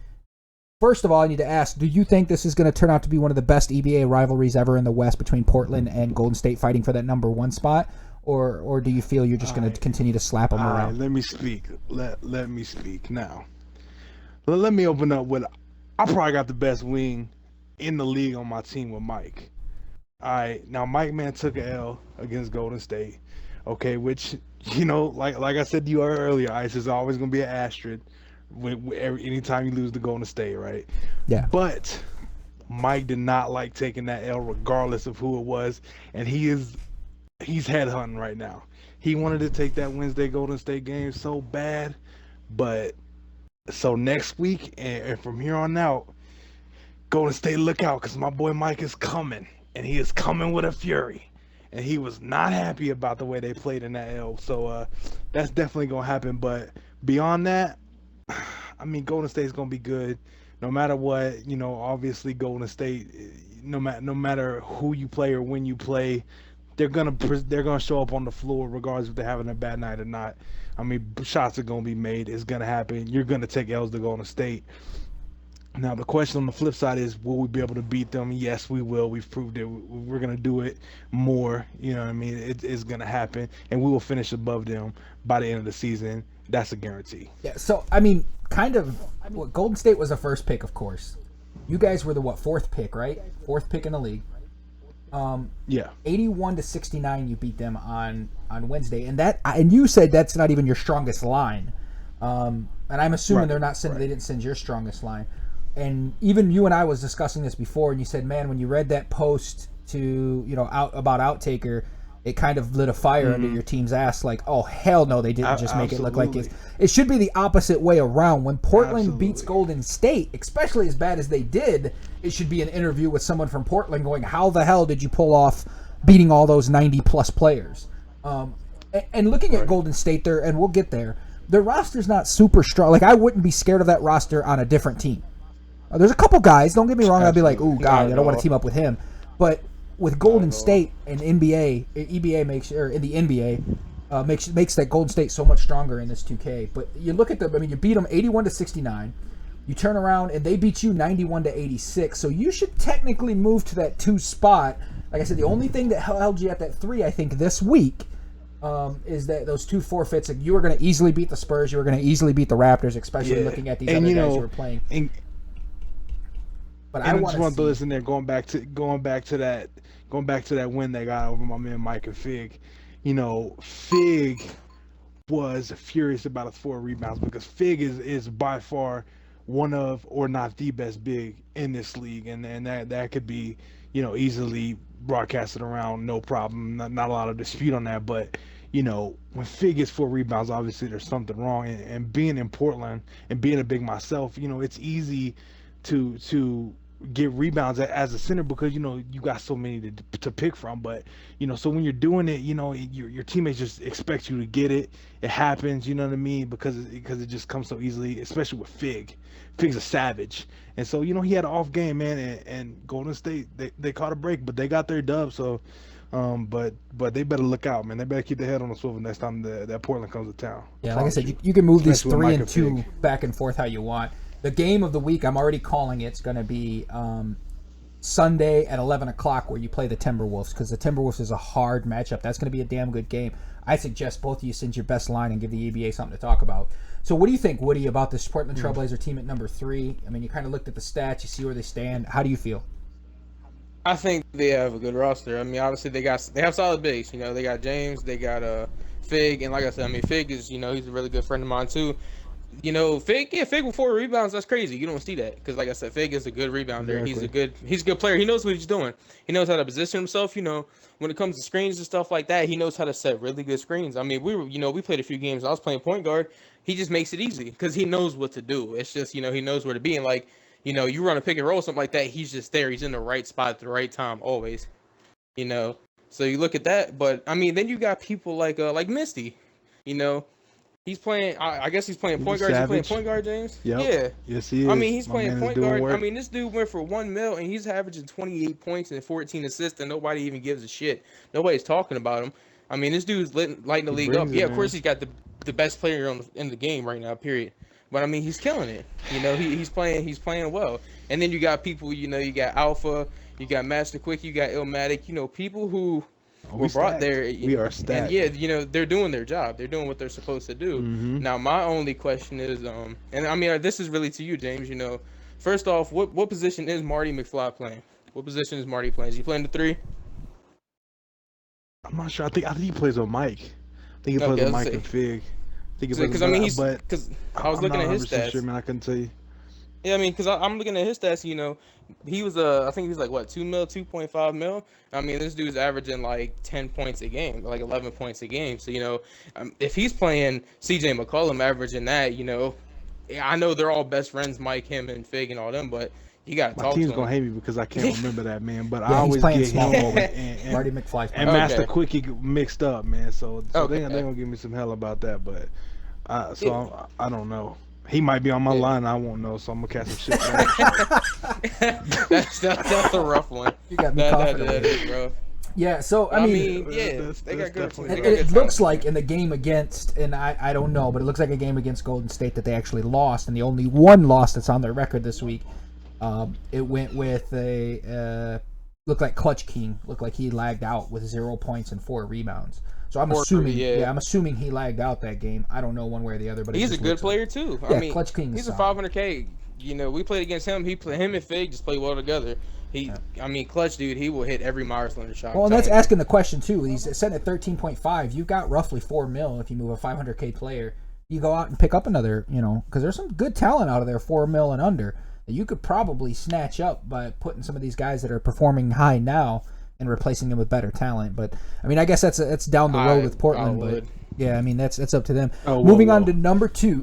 First of all, I need to ask, do you think this is going to turn out to be one of the best EBA rivalries ever in the West between Portland and Golden State fighting for that number 1 spot? Or do you feel you're just going to continue to slap them around? Let me speak. Let me speak now. Let me open up with, I probably got the best wing in the league on my team with Mike. All right, now Mike Man took an L against Golden State, okay, which, like I said to you earlier, Ice is always going to be an asterisk anytime you lose to Golden State, right? Yeah. But Mike did not like taking that L regardless of who it was, and he's headhunting right now. He wanted to take that Wednesday Golden State game so bad, but so next week and from here on out, Golden State, look out, because my boy Mike is coming. And he is coming with a fury. And he was not happy about the way they played in that L. So that's definitely going to happen. But beyond that, I mean, Golden State's going to be good. No matter what, obviously Golden State, no matter who you play or when you play, they're gonna show up on the floor regardless if they're having a bad night or not. I mean, shots are going to be made. It's going to happen. You're going to take L's to Golden State. Now, the question on the flip side is, will we be able to beat them? Yes, we will. We've proved it. We're going to do it more. You know what I mean? It's going to happen, and we will finish above them by the end of the season. That's a guarantee. Yeah, so, I mean, Golden State was the first pick, of course. You guys were the, 4th pick, right? 4th pick in the league. Yeah. 81-69 you beat them on Wednesday. And you said that's not even your strongest line. And I'm assuming they're not sending, they didn't send your strongest line. And even you and I was discussing this before, and you said, man, when you read that post to, about Outtaker, it kind of lit a fire under your team's ass. Like, oh, hell no, they didn't just make it look like this. It should be the opposite way around. When Portland beats Golden State, especially as bad as they did, it should be an interview with someone from Portland going, how the hell did you pull off beating all those 90-plus players? And looking at Golden State there, and we'll get there, their roster's not super strong. Like, I wouldn't be scared of that roster on a different team. There's a couple guys, don't get me wrong, I'd be like, ooh, God, I don't want to team up with him. But with Golden State and EBA makes, or in the NBA, makes that Golden State so much stronger in this 2K. But you look at them, I mean, you beat them 81-69. You turn around and they beat you 91-86. So you should technically move to that 2 spot. Like I said, the only thing that held you at that 3, I think, this week is that those 2 forfeits. Like, you were going to easily beat the Spurs. You were going to easily beat the Raptors, especially looking at these other guys you were playing. But I just want to throw this in there, going back to that win they got over my man Mike and Fig. Fig was furious about his 4 rebounds because Fig is by far one of, or not the best big in this league, and that could be, easily broadcasted around, no problem. Not a lot of dispute on that, but when Fig gets 4 rebounds, obviously there's something wrong. And being in Portland and being a big myself, it's easy to get rebounds as a center because you got so many to pick from. But so when you're doing it, your teammates just expect you to get it. It happens, you know what I mean, because it just comes so easily, especially with Fig. Fig's a savage, and so he had an off game, man. And Golden State, they caught a break, but they got their dub. So but they better look out, man. They better keep their head on the swivel next time that Portland comes to town. Yeah, like I said, you can move these Especially 3 with and 2 back and forth how you want. The game of the week, I'm already calling it's going to be Sunday at 11 o'clock where you play the Timberwolves, because the Timberwolves is a hard matchup. That's going to be a damn good game. I suggest both of you send your best line and give the EBA something to talk about. So what do you think, Woody, about this Portland Trailblazer team at number 3? I mean, you kind of looked at the stats, you see where they stand. How do you feel? I think they have a good roster. I mean, obviously they have solid bigs. They got James, they got Fig, and like I said, I mean, Fig is he's a really good friend of mine too. Fig with 4 rebounds, that's crazy. You don't see that because, like I said, Fig is a good rebounder. Exactly. He's a good player. He knows what he's doing. He knows how to position himself. When it comes to screens and stuff like that, he knows how to set really good screens. I mean, we played a few games. I was playing point guard. He just makes it easy because he knows what to do. It's just he knows where to be, and like you run a pick and roll, something like that. He's just there. He's in the right spot at the right time always. So you look at that, but I mean, then you got people like Misty. He's playing. I guess he's playing point guard. He's playing point guard, James. Yep. Yeah. Yes, he is. I mean, he's playing point guard. Work. I mean, this dude went for $1 million and he's averaging 28 points and 14 assists, and nobody even gives a shit. Nobody's talking about him. I mean, this dude's lighting the league up. Yeah, of course he's got the best player in the game right now. Period. But I mean, he's killing it. He's playing well. And then you got people. You got Alpha. You got Master Quick. You got Illmatic. People who were brought there. We are stacked. And yeah, they're doing their job. They're doing what they're supposed to do. Mm-hmm. Now, my only question is, and I mean, this is really to you, James. First off, what position is Marty McFly playing? What position is Marty playing? Is he playing the 3? I'm not sure. I think he plays with Mike. I think he plays with Mike and Fig. Because I mean, I was looking at his stats. Sure, man, I couldn't tell you. Yeah, I mean, because I'm looking at his stats. He was I think he was like what 2.5 mil. I mean, this dude's averaging like 10 points a game, like 11 points a game. So if he's playing CJ McCollum averaging that, I know they're all best friends, Mike, him, and Fig, and all them, but you got to talk to him. My team's gonna hate me because I can't remember that, man. But yeah, I always get small him and Marty McFly and Master Quickie mixed up, man. So okay. They're gonna give me some hell about that. But I don't know. He might be on my line. I won't know, so I'm gonna catch some shit. That's a rough one. You got me that is rough. Yeah, so I mean, they got good. It looks like in the game against, and I don't know, but it looks like a game against Golden State that they actually lost, and the only one loss that's on their record this week. It went with looked like Clutch King. Looked like he lagged out with 0 points and 4 rebounds. So I'm assuming, I'm assuming he lagged out that game. I don't know one way or the other, but he's a good player too. I mean, Clutch King. He's a 500K. We played against him. Him and Fig just play well together. I mean, Clutch dude, he will hit every milestone shot. Well, and that's asking the question too. He's set at 13.5. You've got roughly $4 million if you move a 500K player. You go out and pick up another, because there's some good talent out of there, $4 million and under, that you could probably snatch up by putting some of these guys that are performing high now and replacing them with better talent. But I mean, I guess that's down the road with Portland. But yeah, I mean that's up to them. Moving on to number 2.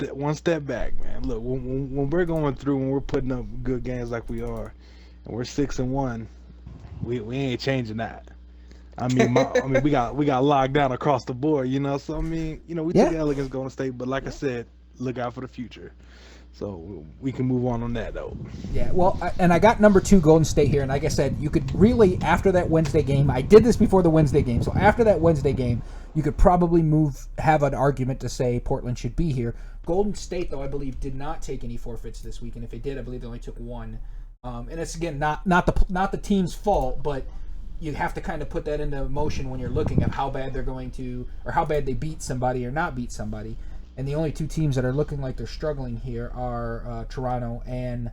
One step back, man. Look, when we're going through, when we're putting up good games like we are, and we're 6-1, we ain't changing that. I mean, we got locked down across the board, So I mean, we took L against Golden State, but like I said, look out for the future. So we can move on that, though. Yeah, well, and I got number 2 Golden State here, and like I said, you could really, after that Wednesday game, I did this before the Wednesday game, so after that Wednesday game, you could probably have an argument to say Portland should be here. Golden State, though, I believe, did not take any forfeits this week, and if they did, I believe they only took 1. And it's, again, not the team's fault, but you have to kind of put that into motion when you're looking at how bad they're going to, or how bad they beat somebody or not beat somebody. And the only 2 teams that are looking like they're struggling here are Toronto and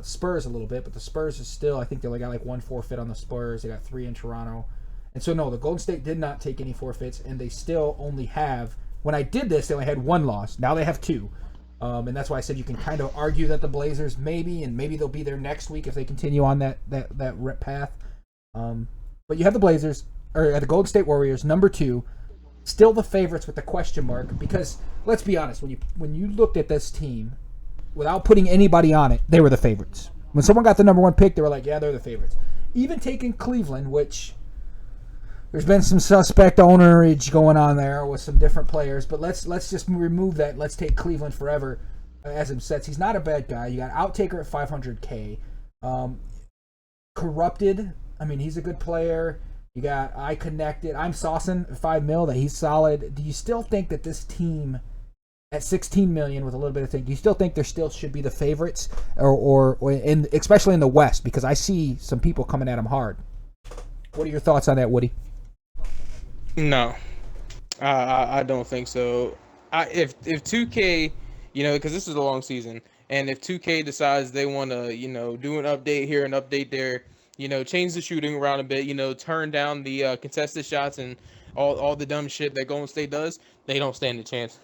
Spurs a little bit. But the Spurs is still, I think they only got like 1 forfeit on the Spurs. They got 3 in Toronto. And so, no, the Golden State did not take any forfeits, and they still only have When I did this, they only had 1 loss. Now they have 2. And that's why I said you can kind of argue that the Blazers maybe they'll be there next week if they continue on that path. But you have the Blazers, or the Golden State Warriors, number 2, still the favorites with the question mark, because let's be honest, when you looked at this team, without putting anybody on it, they were the favorites. When someone got the number 1 pick, they were like, yeah, they're the favorites. Even taking Cleveland, which there's been some suspect ownerage going on there with some different players, but let's just remove that. Let's take Cleveland forever as him sets. He's not a bad guy. You got Outtaker at $500K. Corrupted, I mean, he's a good player. You got iConnected. I'm saucing $5 million that he's solid. Do you still think that this team at $16 million with a little bit of thing, do you still think there still should be the favorites, or especially in the West? Because I see some people coming at them hard. What are your thoughts on that, Woody? No, I don't think so. If 2K, because this is a long season, and if 2K decides they want to, do an update here, an update there, change the shooting around a bit, turn down the contested shots and all the dumb shit that Golden State does, they don't stand a chance.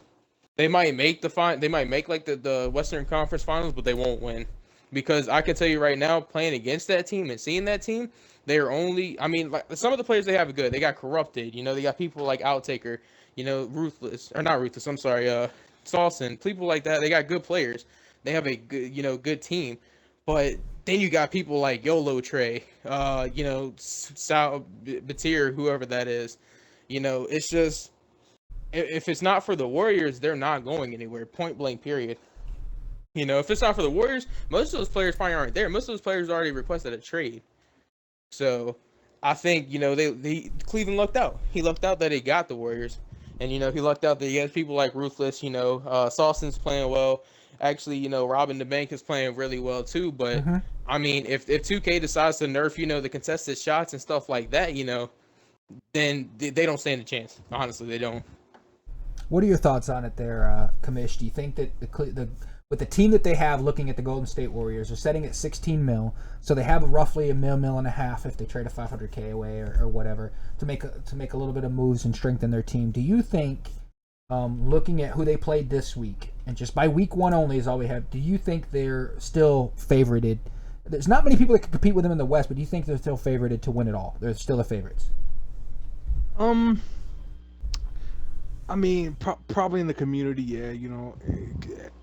They might make they might make like the Western Conference Finals, but they won't win, because I can tell you right now, playing against that team and seeing that team, they're only, like some of the players they have are good. They got Corrupted, they got people like Outtaker, Salson, people like that. They got good players. They have a good, good team. But then you got people like YOLO Trey, Sal Batir, whoever that is. It's just, if it's not for the Warriors, they're not going anywhere. Point blank, period. If it's not for the Warriors, most of those players probably aren't there. Most of those players already requested a trade. So I think, Cleveland lucked out. He lucked out that he got the Warriors. And, he lucked out that he has people like Ruthless, Salson's playing well. Actually, Robin the Bank is playing really well too. But, I mean, if 2K decides to nerf, the contested shots and stuff like that, then they don't stand a chance. Honestly, they don't. What are your thoughts on it there, Kamish? Do you think that with the team that they have, looking at the Golden State Warriors, they're setting at $16 million, so they have roughly $1.5 million if they trade a $500K away or whatever to make a little bit of moves and strengthen their team. Do you think, looking at who they played this week, and just by week 1 only is all we have, do you think they're still favorited? There's not many people that can compete with them in the West, but do you think they're still favorited to win it all? They're still the favorites. I mean, probably in the community, yeah.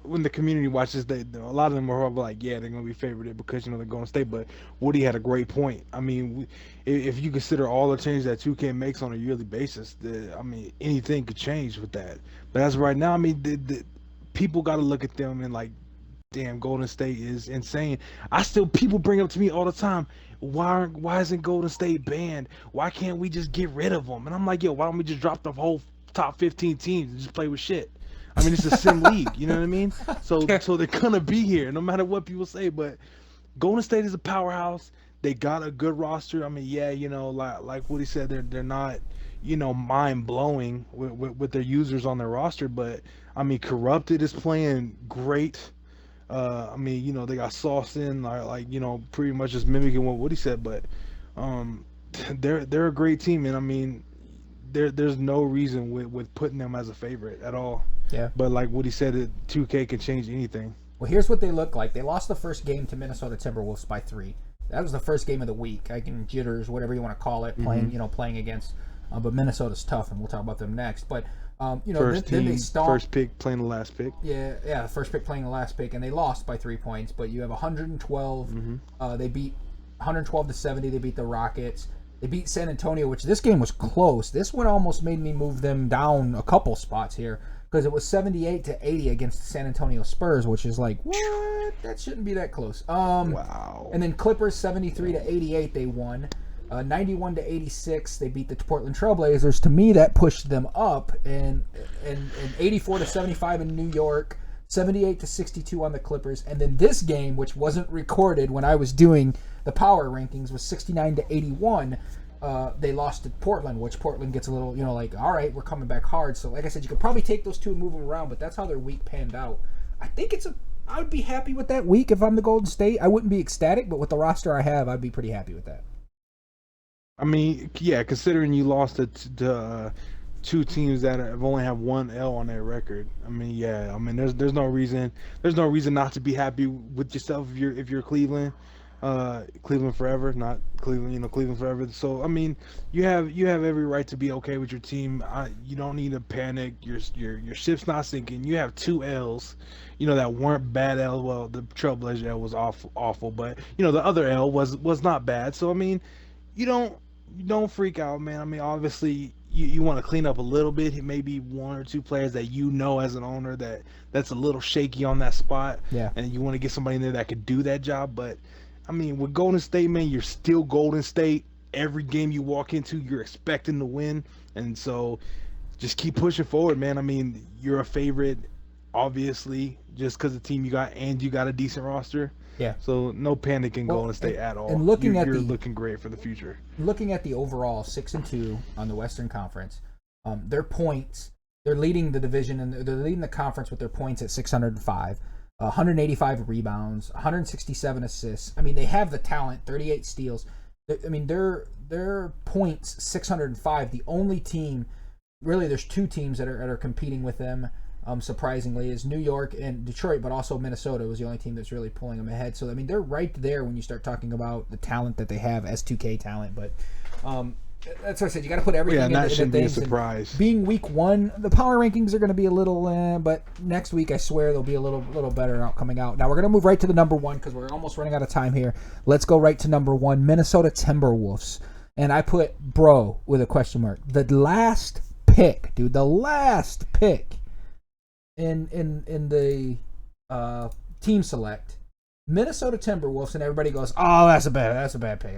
When the community watches, a lot of them are like, yeah, they're gonna be favored because they're going to state. But Woody had a great point. I mean, if you consider all the changes that 2K makes on a yearly basis, anything could change with that. But as of right now, the people got to look at them and like, damn, Golden State is insane. People bring up to me all the time, why isn't Golden State banned? Why can't we just get rid of them? And I'm like, yo, why don't we just drop the whole top 15 teams and just play with shit? I mean, it's a sim league, you know what I mean? So they're gonna be here no matter what people say. But Golden State is a powerhouse. They got a good roster. I mean, yeah, like Woody said, they're not, mind blowing with their users on their roster. But I mean, Corrupted is playing great. They got Sauce in, pretty much just mimicking what Woody said. But they're a great team, and I mean, there's no reason with putting them as a favorite at all. Yeah. But like Woody said, 2K can change anything. Well, here's what they look like. They lost the first game to Minnesota Timberwolves by 3. That was the first game of the week. I can jitters, whatever you want to call it, playing against. But Minnesota's tough, and we'll talk about them next. But first then they stomped. First pick playing the last pick. Yeah, first pick playing the last pick, and they lost by 3 points. But you have 112. They beat 112 to 70. They beat the Rockets. They beat San Antonio, which this game was close. This one almost made me move them down a couple spots here, because it was 78 to 80 against the San Antonio Spurs, which is like, what? That shouldn't be that close. Wow. And then Clippers 73 to 88 they won. 91 to 86 they beat the Portland Trailblazers. To me, that pushed them up. And 84 to 75 in New York. 78 to 62 on the Clippers. And then this game, which wasn't recorded when I was doing the power rankings, was 69 to 81. They lost to Portland, which Portland gets a little, all right, we're coming back hard. So, like I said, you could probably take those two and move them around, but that's how their week panned out. I think I would be happy with that week if I'm the Golden State. I wouldn't be ecstatic, but with the roster I have, I'd be pretty happy with that. I mean, yeah, considering you lost to two teams that have only have one L on their record. I mean, yeah. I mean, there's no reason not to be happy with yourself if you're Cleveland, Cleveland forever, not Cleveland, Cleveland forever. So I mean, you have every right to be okay with your team. You don't need to panic. Your ship's not sinking. You have two L's, that weren't bad L. Well, the Trailblazer L was awful, but the other L was not bad. So I mean, you don't freak out, man. I mean, obviously you want to clean up a little bit. Maybe one or two players that as an owner that's a little shaky on that spot. Yeah. And you want to get somebody in there that could do that job. But I mean, with Golden State, man, you're still Golden State. Every game you walk into, you're expecting to win, and so just keep pushing forward, man. I mean, you're a favorite, obviously, just because the team you got and you got a decent roster. Yeah. So no panic in Golden State at all. And looking you're looking great for the future. Looking at the overall 6-2 on the Western Conference, their points, they're leading the division and they're leading the conference with their points at 605, 185 rebounds, 167 assists. I mean, they have the talent, 38 steals. I mean, their points 605. The only team, really, there's two teams that are competing with them. Surprisingly, is New York and Detroit, but also Minnesota was the only team that's really pulling them ahead. So I mean, they're right there when you start talking about the talent that they have, S2K talent. But that's what I said. You got to put everything. Yeah, that shouldn't be a things. surprise. Being week one, the power rankings are going to be a little, but next week I swear they'll be a little better coming out. Now we're going to move right to the number one because we're almost running out of time here. Let's go right to number one, Minnesota Timberwolves, and I put bro with a question mark. The last pick, dude, the last pick. In the team select, Minnesota Timberwolves, and everybody goes, "Oh, that's a bad pick.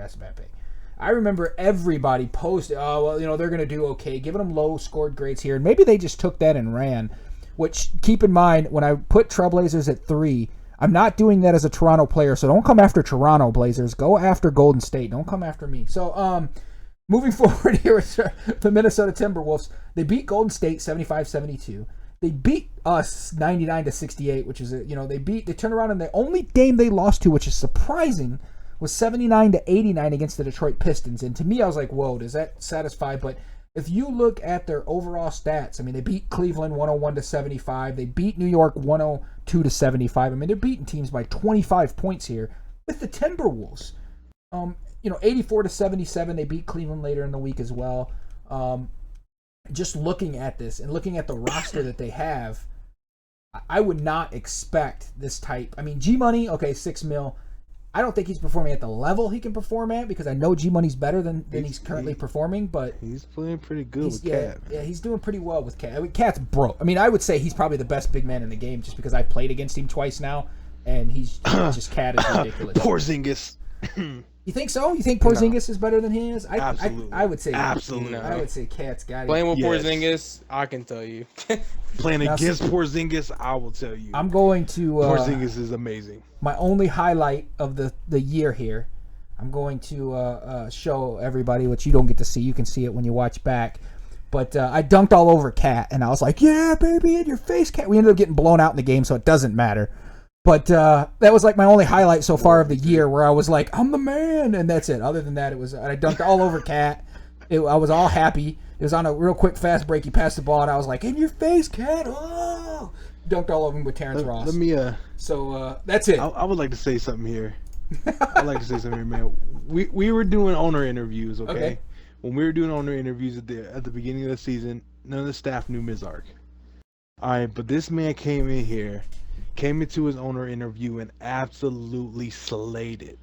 I remember everybody posted, "Oh, well, they're going to do okay," giving them low scored grades here, and maybe they just took that and ran. Which, keep in mind, when I put Trailblazers at 3, I'm not doing that as a Toronto player, so don't come after Toronto Blazers. Go after Golden State. Don't come after me. So, moving forward here with the Minnesota Timberwolves, they beat Golden State 75-72. They beat us 99-68, which is they turned around, and the only game they lost to, which is surprising, was 79-89 against the Detroit Pistons. And to me, I was like, whoa, does that satisfy? But if you look at their overall stats, I mean, they beat Cleveland 101-75. They beat New York 102-75. I mean, they're beating teams by 25 points here with the Timberwolves. 84-77. They beat Cleveland later in the week as well. Just looking at this and looking at the roster that they have, I would not expect this type. I mean, G-Money, okay, $6 million. I don't think he's performing at the level he can perform at because I know G-Money's better than he's currently performing, but he's playing pretty good with Cat. Yeah, he's doing pretty well with Cat. I mean, Cat's broke. I mean, I would say he's probably the best big man in the game just because I played against him twice now, and he's just Cat is ridiculous. Porzingis. You think so? You think Porzingis is better than he is? Absolutely. I would say absolutely. I would say Cat's got it. Playing with Porzingis, I can tell you. Playing against Porzingis, I will tell you. I'm going to Porzingis is amazing. My only highlight of the year here, I'm going to show everybody, which you don't get to see. You can see it when you watch back. But I dunked all over Cat, and I was like, "Yeah, baby, in your face, Cat." We ended up getting blown out in the game, so it doesn't matter. But that was like my only highlight so far of the year, where I was like, "I'm the man," and that's it. Other than that, I dunked all over Cat. I was all happy. It was on a real quick fast break. He passed the ball, and I was like, "In your face, Cat!" Oh, dunked all over him with Terrence Ross. Let me. So that's it. I would like to say something here. I'd like to say something here, man. We were doing owner interviews, okay? When we were doing owner interviews at the beginning of the season, none of the staff knew Mizark. All right, but this man came into his owner interview and absolutely slayed it.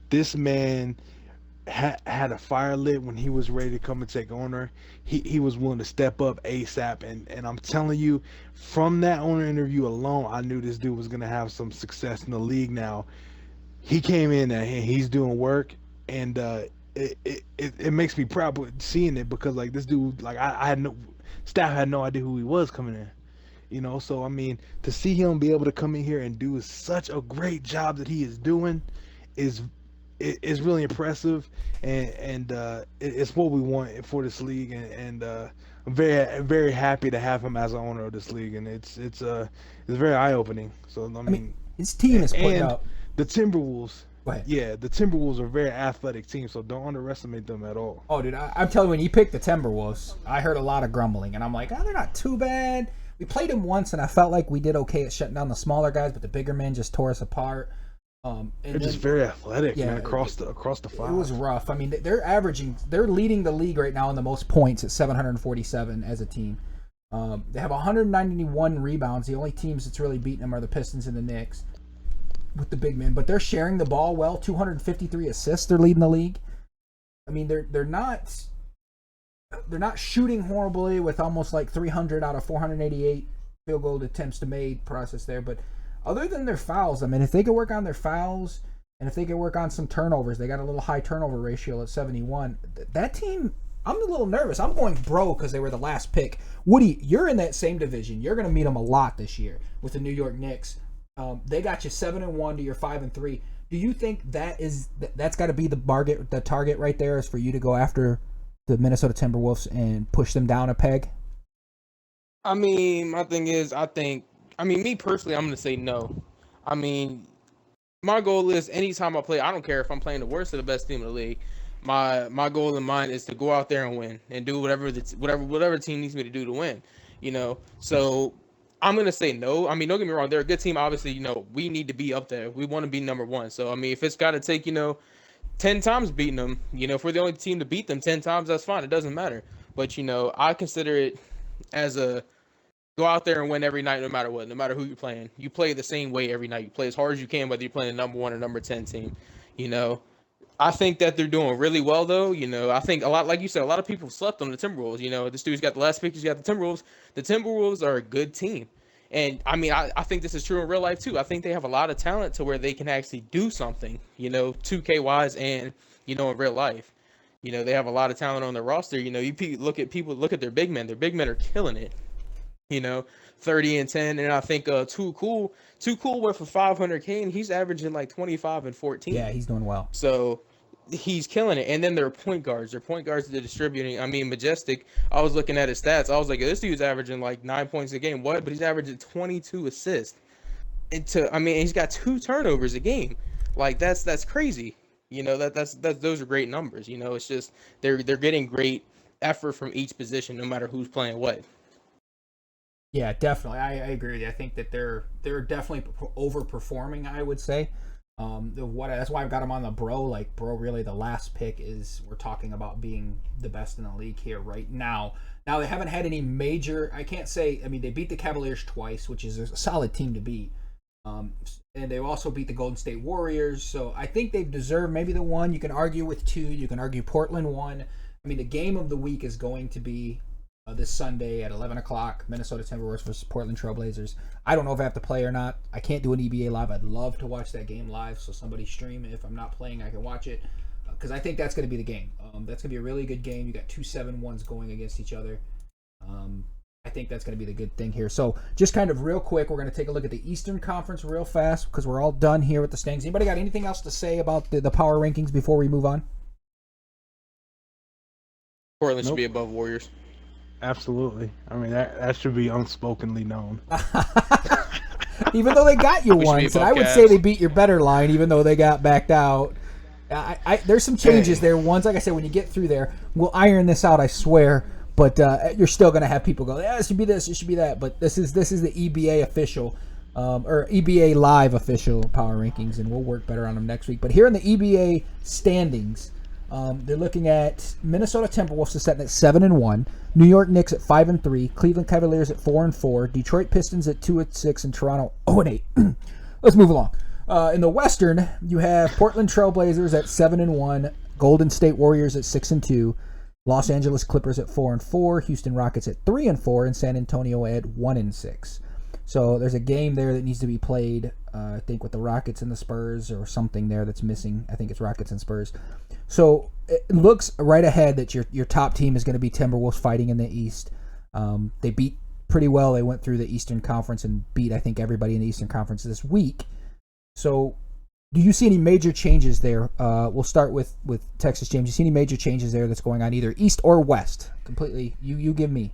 This man had a fire lit when he was ready to come and take owner. He was willing to step up ASAP, and I'm telling you, from that owner interview alone, I knew this dude was gonna have some success in the league. Now, he came in and he's doing work, and it makes me proud seeing it because like this dude, like I had staff had no idea who he was coming in. So I mean, to see him be able to come in here and do such a great job that he is doing is really impressive, and it's what we want for this league, and I'm very, very happy to have him as an owner of this league, and it's very eye opening. So I mean his team is putting up. The Timberwolves Go ahead. Yeah, the Timberwolves are a very athletic team, so don't underestimate them at all. Oh, dude, I'm telling you, when you picked the Timberwolves, I heard a lot of grumbling, and I'm like, oh, they're not too bad. We played them once, and I felt like we did okay at shutting down the smaller guys, but the bigger men just tore us apart. They're just very athletic, man, across the five. It was rough. I mean, they're leading the league right now in the most points at 747 as a team. They have 191 rebounds. The only teams that's really beating them are the Pistons and the Knicks with the big men, but they're sharing the ball well. 253 assists. They're leading the league. I mean, they're not shooting horribly with almost like 300 out of 488 field goal attempts to made process there. But other than their fouls, I mean, if they could work on their fouls and if they could work on some turnovers, they got a little high turnover ratio at 71. That team, I'm a little nervous. I'm going bro because they were the last pick. Woody, you're in that same division. You're going to meet them a lot this year with the New York Knicks. They got you 7-1 to your 5-3. Do you think that's got to be the target right there is for you to go after the Minnesota Timberwolves and push them down a peg? I mean, my thing is, me personally, I'm going to say no. I mean, my goal is anytime I play, I don't care if I'm playing the worst or the best team in the league. My goal in mind is to go out there and win and do whatever team needs me to do to win. So I'm going to say no. I mean, don't get me wrong. They're a good team. Obviously, we need to be up there. We want to be number one. So, I mean, if it's got to take, 10 times beating them, if we're the only team to beat them 10 times, that's fine. It doesn't matter. But, I consider it as a go out there and win every night, no matter what, no matter who you're playing. You play the same way every night. You play as hard as you can, whether you're playing a number 1 or number 10 team. I think that they're doing really well, though. I think a lot, like you said, a lot of people slept on the Timberwolves. This dude's got the last pick. He's got the Timberwolves. The Timberwolves are a good team. And, I mean, I think this is true in real life, too. I think they have a lot of talent to where they can actually do something, 2K-wise and, in real life. They have a lot of talent on their roster. You look at their big men. Their big men are killing it. 30 and 10. And I think Too Cool went for $500K, and he's averaging like 25 and 14. Yeah, he's doing well. So he's killing it. And then their point guards. They're distributing. I mean, Majestic, I was looking at his stats. I was like, this dude's averaging like 9 points a game. What? But he's averaging 22 assists. He's got 2 turnovers a game. Like, that's crazy. Those are great numbers. It's just they're getting great effort from each position, no matter who's playing what. Yeah, definitely. I agree with you. I think that they're definitely overperforming, I would say. That's why I've got them on the bro. Like, bro, really the last pick is we're talking about being the best in the league here right now. Now, they haven't had any major, I can't say, I mean, they beat the Cavaliers twice, which is a solid team to beat. And they also beat the Golden State Warriors. So I think they've deserved maybe the 1. You can argue with 2. You can argue Portland 1. I mean, the game of the week is going to be this Sunday at 11 o'clock, Minnesota Timberwolves versus Portland Trailblazers. I don't know if I have to play or not. I can't do an EBA live. I'd love to watch that game live, so somebody stream it. If I'm not playing, I can watch it, because I think that's going to be the game. That's going to be a really good game. You got 2 7-1s going against each other. I think that's going to be the good thing here. So just kind of real quick, we're going to take a look at the Eastern Conference real fast, because we're all done here with the standings. Anybody got anything else to say about the power rankings before we move on? Portland should be above Warriors. Absolutely. I mean, that should be unspokenly known. Even though they got you once, and I would say they beat your better line, even though they got backed out. There's some changes there. Ones, like I said, when you get through there, we'll iron this out, I swear. But you're still going to have people go, yeah, it should be this, it should be that. But this is the EBA official, or EBA live official power rankings, and we'll work better on them next week. But here in the EBA standings, they're looking at Minnesota Timberwolves is setting at 7-1, New York Knicks at 5-3, Cleveland Cavaliers at 4-4, Detroit Pistons at 2-6, and Toronto 0-8. Let's move along. In the Western, you have Portland Trailblazers at 7-1, Golden State Warriors at 6-2, Los Angeles Clippers at 4-4, Houston Rockets at 3-4, and San Antonio at 1-6. So there's a game there that needs to be played, I think, with the Rockets and the Spurs, or something there that's missing. I think it's Rockets and Spurs. So it looks right ahead that your top team is going to be Timberwolves fighting in the East. They beat pretty well. They went through the Eastern Conference and beat, I think, everybody in the Eastern Conference this week. So do you see any major changes there? We'll start with Texas James. Do you see any major changes there that's going on either East or West? Completely. You give me.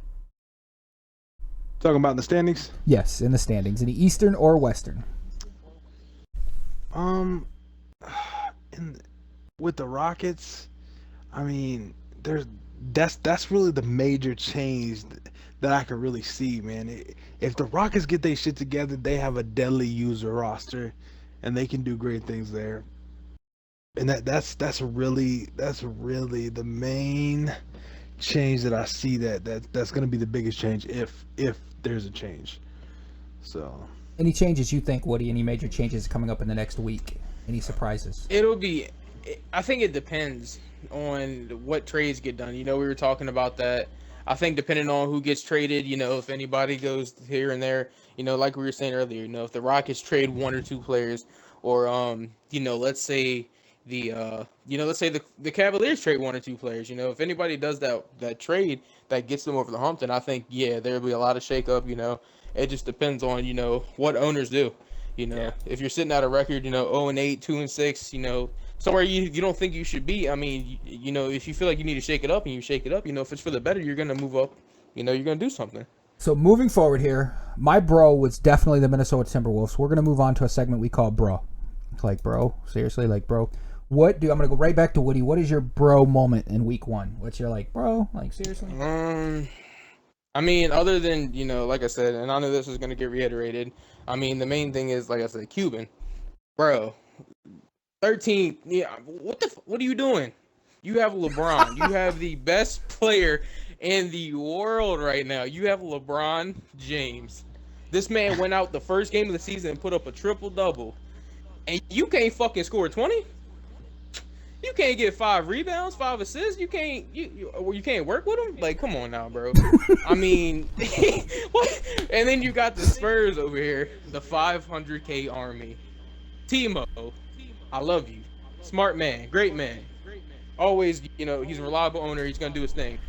Talking about the standings? Yes, in the standings. Any Eastern or Western? and with the Rockets, I mean, that's really the major change that I can really see, man. If the Rockets get their shit together, they have a deadly user roster, and they can do great things there. And that's really the main change that I see that's going to be the biggest change if there's a change. So Any changes you think, Woody? Any major changes coming up in the next week? Any surprises? I think it depends on what trades get done. We were talking about that. I think depending on who gets traded, if anybody goes here and there, like we were saying earlier, if the Rockets trade one or two players, or let's say the Cavaliers trade one or two players, if anybody does that trade that gets them over the hump, then I think there'll be a lot of shakeup. It just depends on what owners do. If you're sitting at a record, 0-8, 2-6, somewhere you don't think you should be. I mean, if you feel like you need to shake it up and you shake it up, if it's for the better, you're gonna move up. You're gonna do something. So moving forward here, my bro was definitely the Minnesota Timberwolves. We're gonna move on to a segment we call bro. Like bro, seriously, like bro. I'm gonna go right back to Woody. What is your bro moment in week 1? What's your bro? Like seriously? I mean, other than, like I said, and I know this is going to get reiterated, I mean, the main thing is, like I said, Cuban. Bro, 13, what are you doing? You have LeBron. You have the best player in the world right now. You have LeBron James. This man went out the first game of the season and put up a triple-double. And you can't fucking score 20? You can't get 5 rebounds, 5 assists. You can't work with him. Like, come on now, bro. I mean, what? And then you got the Spurs over here, the 500K army. Timo, I love you. Smart man, great man. Always, he's a reliable owner. He's gonna do his thing,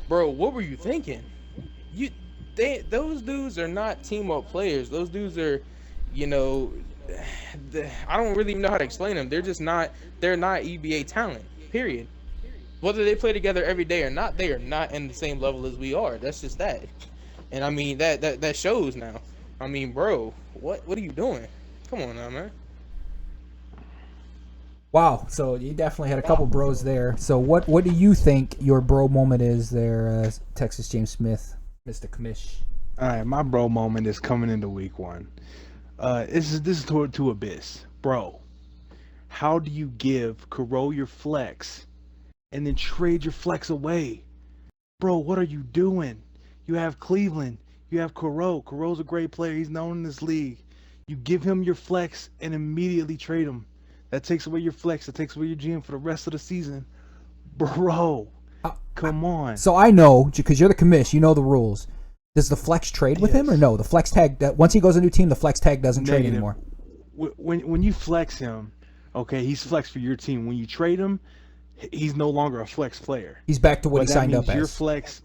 bro. What were you thinking? Those dudes are not team up players. Those dudes are, I don't really know how to explain them. They're just not. They're not EBA talent. Period. Whether they play together every day or not, they are not in the same level as we are. That's just that. And I mean that shows now. I mean, bro, what are you doing? Come on now, man. Wow. So you definitely had a couple bros there. So what do you think your bro moment is there, Texas James Smith, Mr. Commish? all right, my bro moment is coming into week 1. This is to Abyss, bro. How do you give Kuro your flex and then trade your flex away? Bro, what are you doing? You have Cleveland. You have Kuro. Kuro's a great player. He's known in this league. You give him your flex and immediately trade him. That takes away your flex. That takes away your GM for the rest of the season. Bro, come on. So I know, because you're the commish, you know the rules. Does the flex trade with him or no? The flex tag, once he goes a new team, the flex tag doesn't trade anymore. When you flex him, okay, he's flexed for your team. When you trade him, he's no longer a flex player. He's back to what he signed up as. Your flex,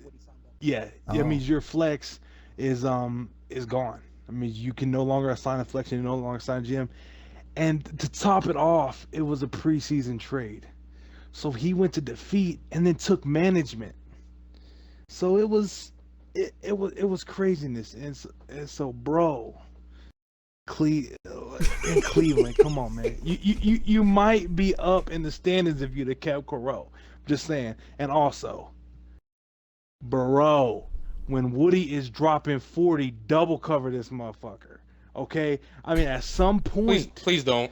that means your flex is gone. I mean, you can no longer assign a flex and you no longer assign a GM. And to top it off, it was a preseason trade, so he went to defeat and then took management. So it was craziness, and so bro. In Cleveland, come on, man. You might be up in the standings if you'd have kept Kuro. Just saying. And also, bro, when Woody is dropping 40, double cover this motherfucker. Okay? I mean, at some point. Please don't.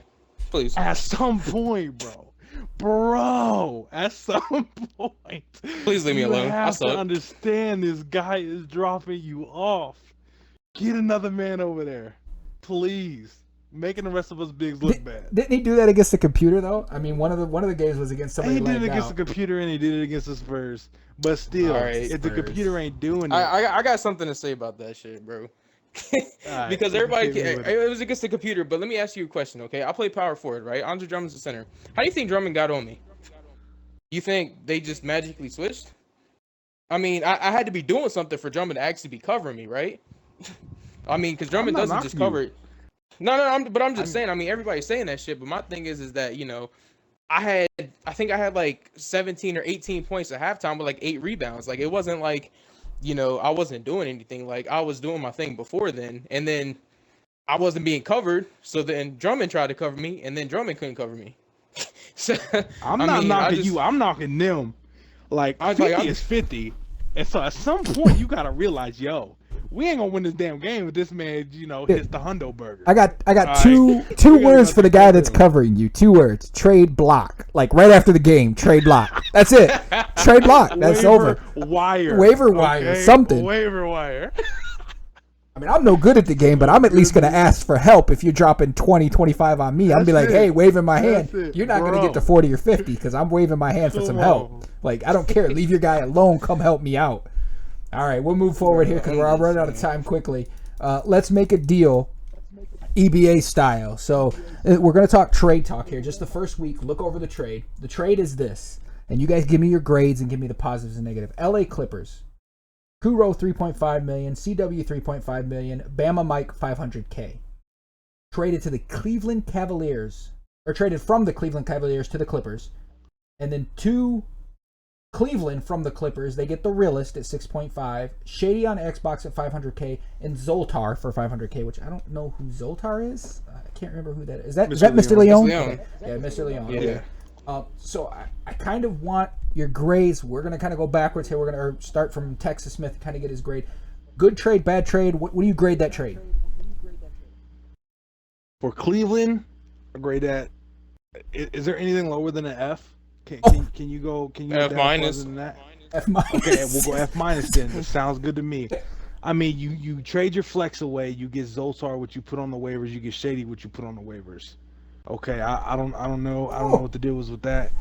Please. At some point, bro. Bro, at some point. Please leave me alone. You have to understand this guy is dropping you off. Get another man over there. Please, making the rest of us bigs look bad. Didn't he do that against the computer though? I mean, one of the games was against somebody. He did it against the computer and he did it against the Spurs. But still, if the computer ain't doing it, I got something to say about that shit, bro. Because everybody, it was against the computer. But let me ask you a question, okay? I play power forward, right? Andre Drummond's the center. How do you think Drummond got on me? You think they just magically switched? I mean, I had to be doing something for Drummond to actually be covering me, right? I mean, because Drummond doesn't just cover it. No, I'm just saying. I mean, everybody's saying that shit, but my thing is that I think I had like 17 or 18 points at halftime with like 8 rebounds. Like it wasn't like, I wasn't doing anything. Like I was doing my thing before then, and then I wasn't being covered. So then Drummond tried to cover me, and then Drummond couldn't cover me. So, I'm I not mean, knocking you. I'm knocking them. Like I was 50 like, is 50, and so at some point you gotta realize, yo, we ain't gonna win this damn game if this man, hits the hundo burger. I got All two right? two We gotta words go for the take guy care of that's them. covering you. 2 words. Trade block. Like right after the game, trade block. That's it. Trade block. That's over. Wire. Waiver wire, Okay? something. Waiver wire. I mean, I'm no good at the game, but I'm at least going to ask for help if you're dropping 20, 25 on me. I'm be like, That's it. hey, waving my hand. That's it, You're not going to bro. get to 40 or 50 because I'm waving my hand for Come some on. help. Like, I don't care. Leave your guy alone. Come help me out. All right, we'll move forward here because we're all running out of time quickly. Let's make a deal EBA style. So we're going to talk trade talk here. Just the first week, look over the trade. The trade is this. And you guys give me your grades and give me the positives and negatives. LA Clippers. Kuro 3.5 million, CW 3.5 million, Bama Mike 500K. Traded to the Cleveland Cavaliers, or traded from the Cleveland Cavaliers to the Clippers. And then to Cleveland from the Clippers, they get the Realist at 6.5, Shady on Xbox at 500K, and Zoltar for 500K, which I don't know who Zoltar is. I can't remember who that is. Is that Mr. Leon? Leon. Yeah, Mr. Leon. Yeah. Okay. So I kind of want your grades. We're going to kind of go backwards here. We're going to start from Texas Smith, kind of get his grade. Good trade, bad trade. What do you grade that trade? For Cleveland, I grade that. Is there anything lower than an F? Can you go? Can you F go minus. further than that? F minus. Okay, we'll go F minus then. That sounds good to me. I mean, you trade your flex away. You get Zoltar, what you put on the waivers. You get Shady, what you put on the waivers. Okay, I don't know. I don't know what the deal was with that.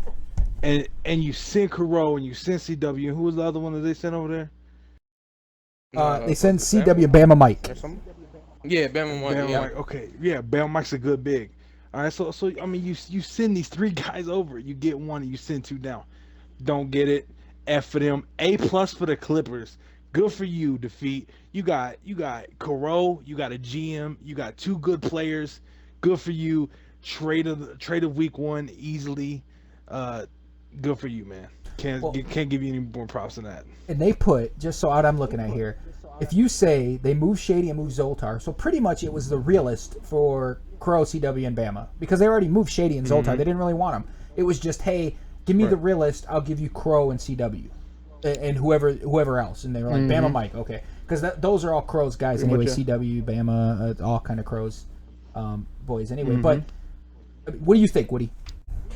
And you send Kuro and you send CW. Who was the other one that they sent over there? They send CW Bama Mike. Yeah, Bama Mike. Bam Yeah. Mike. Okay, yeah, Bam Mike's a good big. All right, so I mean, you send these 3 guys over. You get 1 and you send 2 down. Don't get it. F for them. A+ for the Clippers. Good for you, Defeat. You got Kuro. You got a GM. You got 2 good players. Good for you. Trade of week 1 easily. Good for you, man. Can't give you any more props than that. And they put, just so I'm looking at here, if you say they move Shady and move Zoltar, so pretty much it was the Realist for Crow, CW, and Bama. Because they already moved Shady and Zoltar. They didn't really want them. It was just, hey, give me the Realist, I'll give you Crow and CW. And whoever else. And they were like, Bama Mike, okay. Because those are all Crows guys anyway. CW, Bama, all kind of Crows boys anyway. But what do you think, Woody?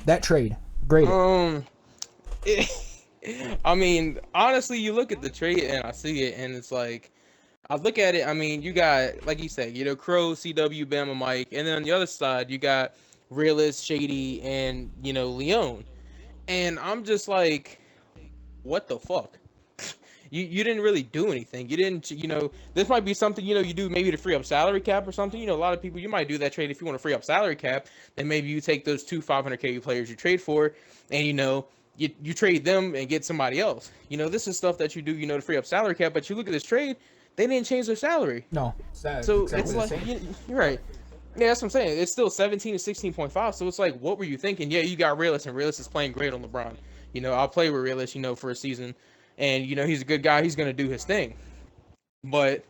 That trade. Grade it. I mean, honestly, you look at the trade and I see it, and it's like, I look at it. I mean, you got, like you said, Crow, CW, Bama, Mike, and then on the other side, you got Realist, Shady, and Leon. And I'm just like, what the fuck? You didn't really do anything. You didn't, this might be something, you do maybe to free up salary cap or something. A lot of people, you might do that trade if you want to free up salary cap. Then maybe you take those 2 500K players you trade for, and, you trade them and get somebody else. This is stuff that you do, to free up salary cap. But you look at this trade, they didn't change their salary. No. So it's like, you're right. Yeah, that's what I'm saying. It's still 17 to 16.5. So it's like, what were you thinking? Yeah, you got Realist, and Realist is playing great on LeBron. I'll play with Realist, for a season. And, he's a good guy. He's going to do his thing. But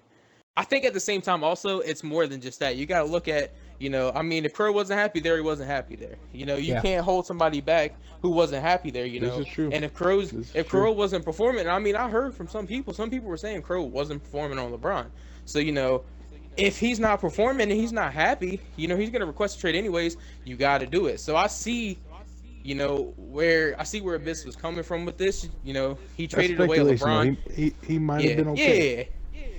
I think at the same time, also, it's more than just that. You got to look at, I mean, if Crow wasn't happy there, he wasn't happy there. You can't hold somebody back who wasn't happy there, This is true. And if Crow wasn't performing, I mean, I heard from some people were saying Crow wasn't performing on LeBron. So, if he's not performing and he's not happy, he's going to request a trade anyways. You got to do it. So I see, where Abyss was coming from with this. He traded away LeBron. He might have been okay.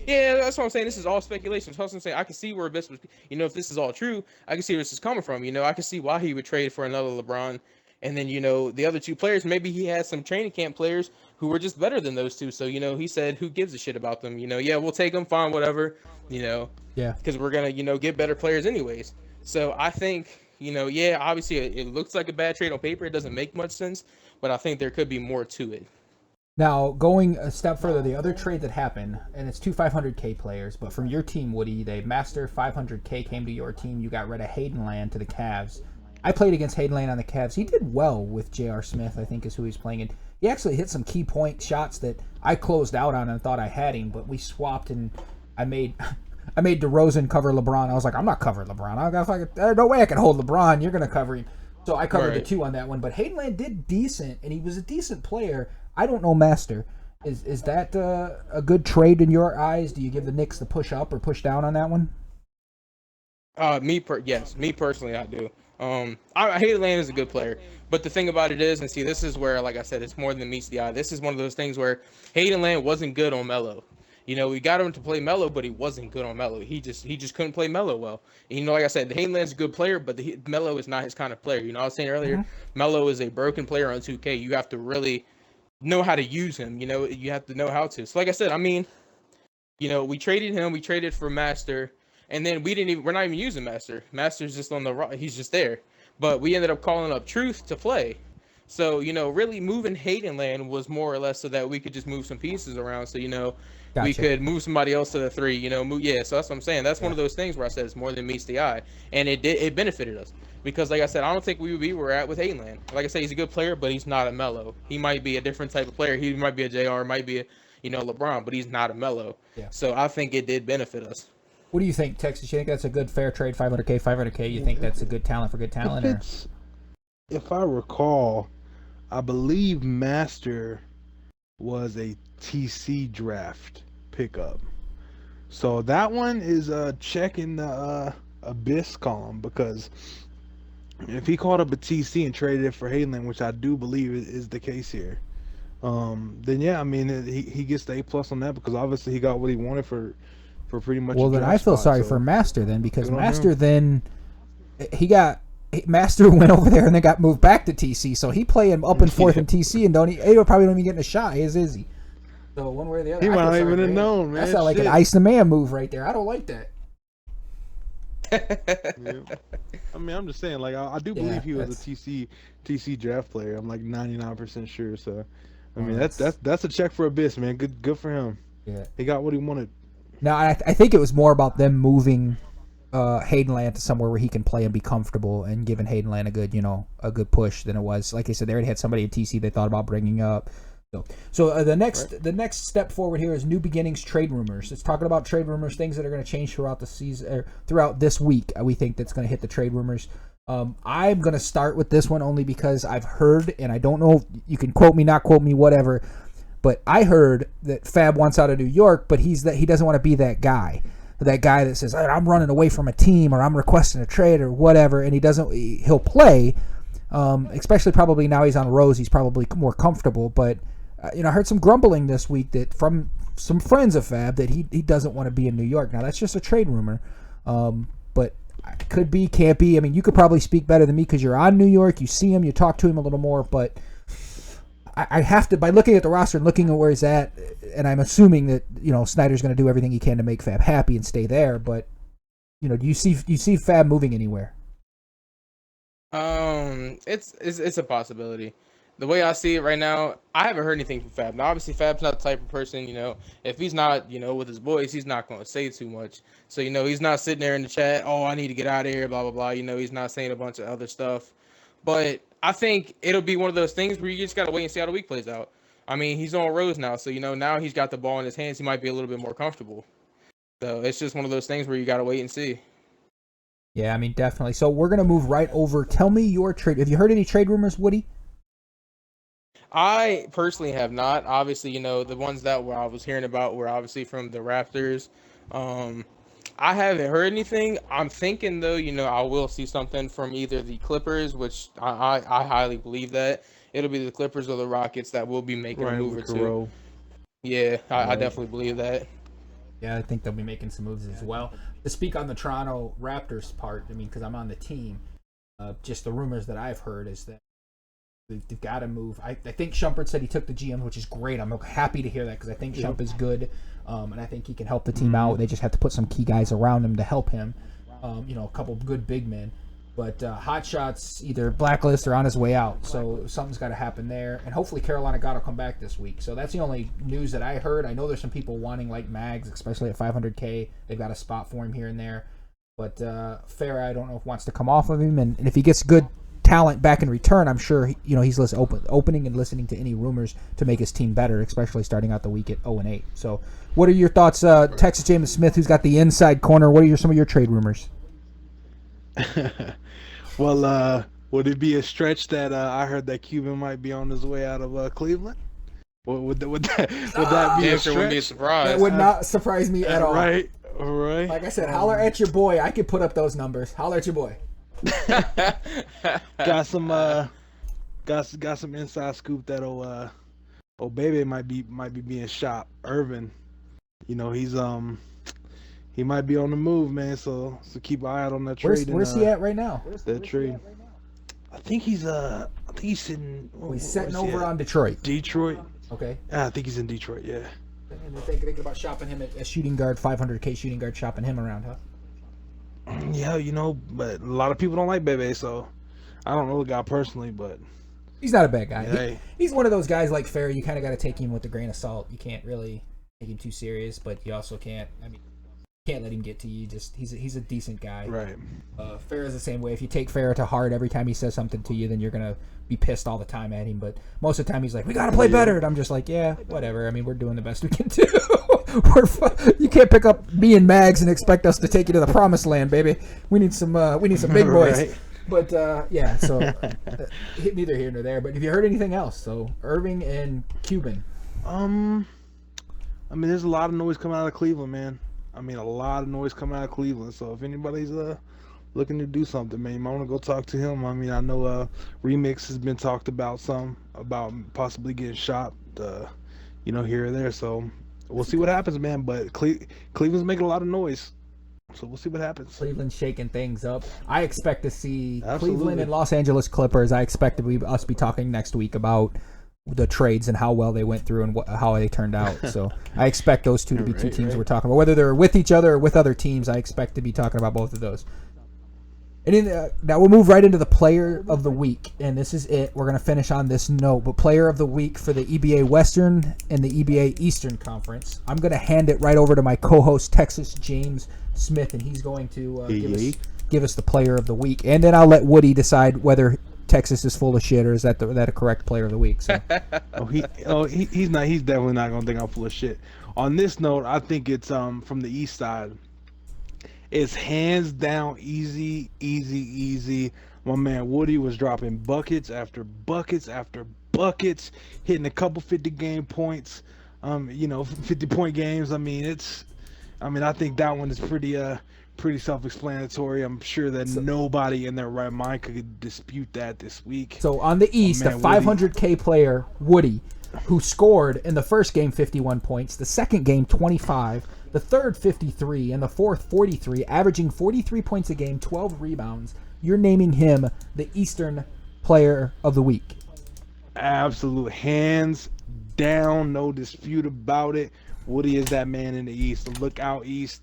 Yeah, that's what I'm saying. This is all speculation. So I'm saying I can see where Abyss was. If this is all true, I can see where this is coming from. I can see why he would trade for another LeBron. And then, the other 2 players, maybe he had some training camp players who were just better than those 2. So, he said, who gives a shit about them? Yeah, we'll take them, fine, whatever, Yeah. because we're going to, get better players anyways. So I think, obviously it looks like a bad trade on paper. It doesn't make much sense, but I think there could be more to it. Now, going a step further, the other trade that happened, and it's 2 500K players, but from your team, Woody, they master 500K came to your team. You got rid of Hayden Land to the Cavs. I played against Hayden Land on the Cavs. He did well with J.R. Smith, I think is who he's playing. And he actually hit some key point shots that I closed out on and thought I had him, but we swapped and I made DeRozan cover LeBron. I was like, I'm not covering LeBron. There's no way I can hold LeBron. You're going to cover him. So I covered the Right. 2 on that one. But Hadeland did decent, and he was a decent player. I don't know Master. Is that a good trade in your eyes? Do you give the Knicks the push up or push down on that one? Yes, me personally, I do. I hate Atlanta is a good player, but the thing about it is, and see, this is where, like I said, it's more than meets the eye. This is one of those things where Hayden Land wasn't good on Melo. You know, we got him to play Melo, but he wasn't good on Melo. He just couldn't play Melo well. And, you know, like I said, Hayden Land's a good player, but Melo is not his kind of player. You know, I was saying earlier, Melo is a broken player on 2K. You have to really know how to use him. You know, you have to know how to. So, like I said, I mean, you know, we traded him. We traded for Master. And then we're not even using Master. Master's just on the he's just there. But we ended up calling up Truth to play. So, you know, really moving Hayden Land was more or less so that we could just move some pieces around. So, you know, we could move somebody else to the 3, you know, so that's what I'm saying. That's one of those things where I said it's more than meets the eye. And it benefited us. Because, like I said, I don't think we would be where we're at with Hayden Land. Like I said, he's a good player, but he's not a Melo. He might be a different type of player. He might be a JR, might be a, you know, LeBron, but he's not a Melo. Yeah. So I think it did benefit us. What do you think, Texas? You think that's a good fair trade, 500K, 500K? You think that's a good talent for good talent? If I recall, I believe Master was a TC draft pickup. So that one is a check in the abyss column, because if he called up a TC and traded it for Hayden, which I do believe is the case here, then yeah, I mean, he gets the A+ on that, because obviously he got what he wanted for pretty much. Well, then I feel sorry for Master then, because Master him. Master went over there and then got moved back to TC, so he playing up and forth in TC and he probably don't even get a shot. Is he? So one way or the other, he might not even have known, man. That's not like an ice the man move right there. I don't like that. Yeah. I mean, I'm just saying, like, I do believe he was a TC draft player. I'm like 99% sure. So, I mean, that's a check for Abyss, man. Good for him. Yeah, he got what he wanted. Now, I think it was more about them moving Hayden Land to somewhere where he can play and be comfortable, and giving Hayden Land a good push than it was. Like I said, they already had somebody at TC they thought about bringing up. So the next step forward here is new beginnings trade rumors. It's talking about trade rumors, things that are going to change throughout the season, or throughout this week. We think that's going to hit the trade rumors. I'm going to start with this one only because I've heard, and I don't know, you can quote me, not quote me, whatever, but I heard that Fab wants out of New York, but he doesn't want to be that guy that says, I'm running away from a team, or I'm requesting a trade, or whatever, and he'll play, especially probably now he's on Rose, he's probably more comfortable, but I heard some grumbling this week that from some friends of Fab that he doesn't want to be in New York. Now that's just a trade rumor, but could be, can't be. I mean, you could probably speak better than me because you're on New York, you see him, you talk to him a little more, but I have to, by looking at the roster and looking at where he's at, and I'm assuming that Snyder's going to do everything he can to make Fab happy and stay there. But do you see Fab moving anywhere? It's a possibility. The way I see it right now, I haven't heard anything from Fab. Now, obviously, Fab's not the type of person, if he's not, with his boys, he's not going to say too much. So, he's not sitting there in the chat, I need to get out of here, blah, blah, blah. He's not saying a bunch of other stuff. But I think it'll be one of those things where you just got to wait and see how the week plays out. I mean, he's on Rose now, so, now he's got the ball in his hands. He might be a little bit more comfortable. So it's just one of those things where you got to wait and see. Yeah, I mean, definitely. So we're going to move right over. Tell me your trade. Have you heard any trade rumors, Woody? I personally have not. Obviously, the ones that I was hearing about were obviously from the Raptors. I haven't heard anything. I'm thinking, though, I will see something from either the Clippers, which I highly believe that. It'll be the Clippers or the Rockets that will be making a move or two. Yeah, I definitely believe that. Yeah, I think they'll be making some moves as well. To speak on the Toronto Raptors part, I mean, because I'm on the team, just the rumors that I've heard is that they've got to move. I think Shumpert said he took the GM, which is great. I'm happy to hear that because I think Shump is good, and I think he can help the team out. They just have to put some key guys around him to help him. A couple good big men. But Hot Shot's either blacklist or on his way out, so something's got to happen there. And hopefully Carolina God will come back this week. So that's the only news that I heard. I know there's some people wanting like Mags, especially at 500K. They've got a spot for him here and there. But Farah, I don't know if wants to come off of him. And if he gets good talent back in return, I'm sure he's opening and listening to any rumors to make his team better, especially starting out the week at 0-8. So what are your thoughts, Texas James Smith, who's got the inside corner? What are some of your trade rumors? Well, Would it be a stretch that I heard that Cuban might be on his way out of Cleveland? Would that be a Damn sure wouldn't be a stretch? surprise. That would not surprise me at all. Right, right. Like I said, holler at your boy. I could put up those numbers. Holler at your boy. Got some got some inside scoop that Bebe might be being shot. Irvin, you know, he might be on the move, man. So keep an eye out on that trade. Where's he at right now? That trade. I think he's sitting. He's setting where's he over at? on Detroit. Detroit. Okay. I think he's in Detroit. Yeah. And they're thinking about shopping him at shooting guard, 500K shooting guard, shopping him around, huh? Yeah, you know, but a lot of people don't like Bebe, so I don't know the guy personally, but He's not a bad guy. Yeah. He's one of those guys like Ferry. You kind of got to take him with a grain of salt. You can't really take him too serious, but you also can't. I mean, you can't let him get to you. Just he's a decent guy. right. Farrah's the same way. If you take Farrah to heart every time he says something to you, then you're gonna be pissed all the time at him. But most of the time he's like, "We gotta play better," and I'm just like, "Yeah, whatever." I mean, we're doing the best we can do. You can't pick up me and Mags and expect us to take you to the promised land, baby. We need some big boys. Right. But yeah, so neither here nor there. But have you heard anything else? So Irving and Cuban. I mean, there's a lot of noise coming out of Cleveland, man. I mean, a lot of noise coming out of Cleveland. So if anybody's looking to do something, man, you might want to go talk to him. I mean, I know Remix has been talked about about possibly getting shot, you know, here or there. So we'll see what happens, man. But Cleveland's making a lot of noise. So we'll see what happens. Cleveland shaking things up. I expect to see Absolutely. Cleveland and Los Angeles Clippers. I expect us be talking next week about the trades and how well they went through and how they turned out. So I expect those two to be two teams we're talking about. Whether they're with each other or with other teams, I expect to be talking about both of those. And now we'll move right into the player of the week. And this is it. We're going to finish on this note. But player of the week for the EBA Western and the EBA Eastern Conference. I'm going to hand it right over to my co-host, Texas James Smith, and he's going to give us the player of the week. And then I'll let Woody decide whether Texas is full of shit or is that a correct player of the week. So. He's not. He's definitely not gonna think I'm full of shit. On this note, I think it's from the east side. It's hands down easy. My man Woody was dropping buckets after buckets after buckets, hitting a couple 50-game points. 50-point games. I mean, I think that one is pretty self-explanatory. I'm sure that nobody in their right mind could dispute that this week. So on the East, a 500K player, Woody, who scored in the first game 51 points, the second game 25, the third 53, and the fourth 43, averaging 43 points a game, 12 rebounds. You're naming him the Eastern Player of the Week. Absolute hands down, no dispute about it. Woody is that man in the East. So look out East.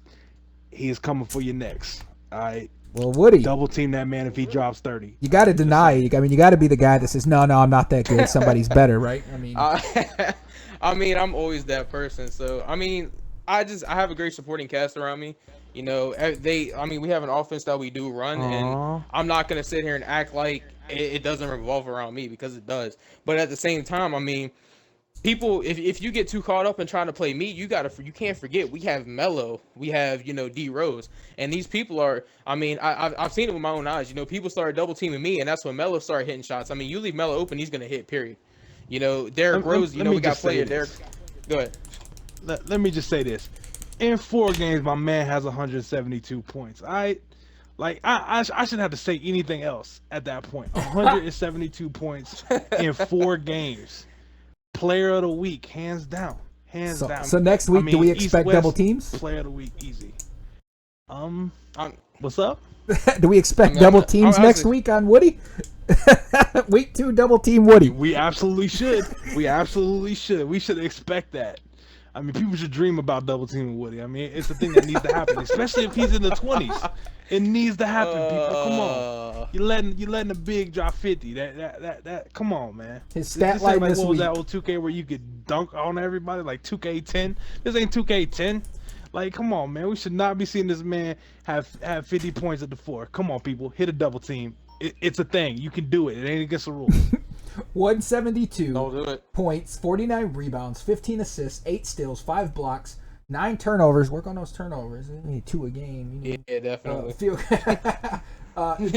He is coming for you next. All right. Well, Woody, double team that man if he drops 30. You got to deny. I mean, you got to be the guy that says, "No, I'm not that good. Somebody's better," right? I mean, I'm always that person. So I mean, I have a great supporting cast around me. You know, we have an offense that we do run, and I'm not gonna sit here and act like it doesn't revolve around me, because it does. But at the same time, I mean, people, if you get too caught up in trying to play me, you can't forget we have Melo, we have D Rose, and these people are. I mean, I've seen it with my own eyes. You know, people started double teaming me, and that's when Melo started hitting shots. I mean, you leave Melo open, he's gonna hit. Period. You know, Derrick Rose. We got player Derrick. Go ahead. Let me just say this: in 4 games, my man has 172 points. I shouldn't have to say anything else at that point. 172 points in 4 games. Player of the week, hands down. So next week, do we expect double teams? Player of the week, easy. What's up? Do we expect double teams next week on Woody? Week 2, double team Woody. We absolutely should. We should expect that. I mean, people should dream about double teaming Woody. I mean, it's a thing that needs to happen, especially if he's in the 20s. It needs to happen, people. Come on, you're letting the big drop 50. That. Come on, man. His stat line this week. What was that old 2K where you could dunk on everybody, like 2K10? This ain't 2K10. Like, come on, man. We should not be seeing this man have 50 points at the 4. Come on, people. Hit a double team. It's a thing. You can do it. It ain't against the rules. 172 Don't do it. points, 49 rebounds, 15 assists, 8 steals, 5 blocks, 9 turnovers. Work on those turnovers. You need 2 a game. You need, Yeah, definitely.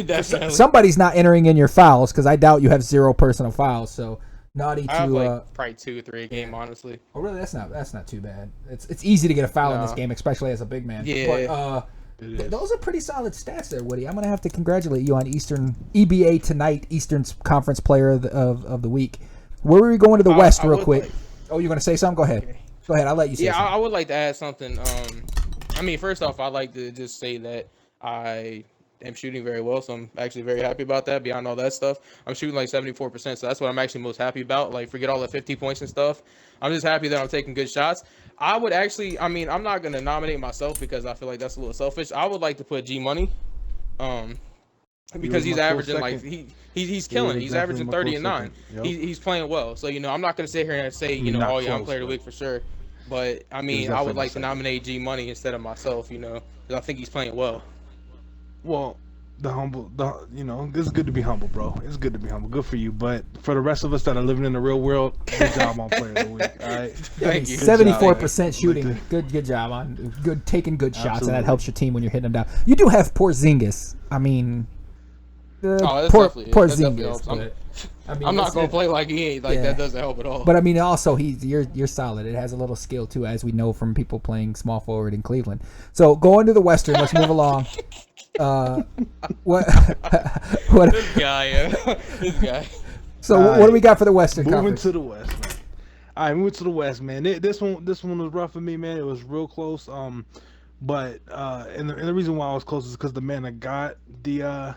Definitely. Somebody's not entering in your fouls because I doubt you have 0 personal fouls. So naughty to I have like probably 2 or 3 a game, honestly. Oh, really? That's not too bad. It's easy to get a foul in this game, especially as a big man. Yeah. But those are pretty solid stats there, Woody. I'm gonna have to congratulate you on EBA tonight, Eastern Conference Player of the Week. Where were we going to the West real quick? Oh, you're gonna say something? Go ahead. Okay. Go ahead. I'll let you say something. I would like to add something. I mean, first off, I'd like to just say that I am shooting very well, so I'm actually very happy about that. Beyond all that stuff, I'm shooting like 74%, so that's what I'm actually most happy about. Like, forget all the 50 points and stuff. I'm just happy that I'm taking good shots. I would actually, I mean, I'm not gonna nominate myself because I feel like that's a little selfish. I would like to put G Money, because he's averaging like he's killing. He's averaging 30 and 9. Yep. He's playing well. So I'm not gonna sit here and say oh yeah, I'm player of the week for sure. But I mean, I would like to nominate G Money instead of myself, because I think he's playing well. Well, it's good to be humble, bro. It's good to be humble. Good for you. But for the rest of us that are living in the real world, good job on player of the week. All right. Thank you. 74% shooting. Good job on taking good shots, Absolutely. and that helps your team when you're hitting them down. You do have Porzingis. I mean, That's definitely helps. Porzingis. I'm not gonna play like he ain't. Like that doesn't help at all. But I mean, also you're solid. It has a little skill too, as we know from people playing small forward in Cleveland. So going to the Western, let's move along. What? This guy. So what do we got for the Western Moving Conference? to the West, man. All right, moving to the West, man. This one was rough for me, man. It was real close. But and the reason why I was close is because the man that got the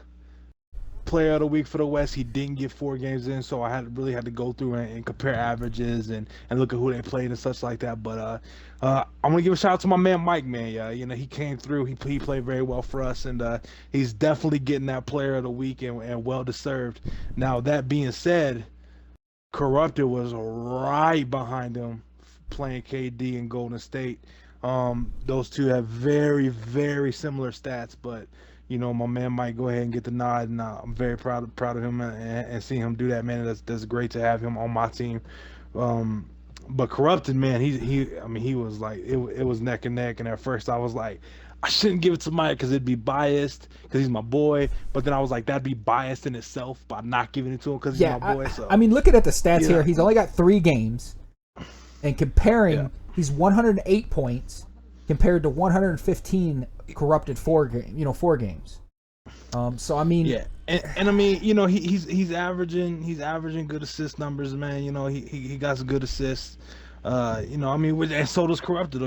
player of the week for the West, he didn't get 4 games in, so I really had to go through and compare averages and look at who they played and such like that. But I'm gonna give a shout out to my man Mike, man. Yeah, he came through. He played very well for us, and he's definitely getting that player of the week and well deserved. Now that being said, Corrupted was right behind him, playing KD and Golden State. Those two have very, very similar stats, but my man might go ahead and get the nod, and I'm very proud of him and seeing him do that, man. That's great to have him on my team. But Corrupted, man, he was like it was neck and neck, and at first I was like, I shouldn't give it to Mike because it'd be biased because he's my boy. But then I was like, that'd be biased in itself by not giving it to him because he's my boy. So I mean, looking at the stats here, he's only got 3 games, and comparing, he's 108 points compared to 115 Corrupted 4 games. So I mean, and I mean, he's averaging good assist numbers, man. He got some good assists. I mean, and so does Corrupted.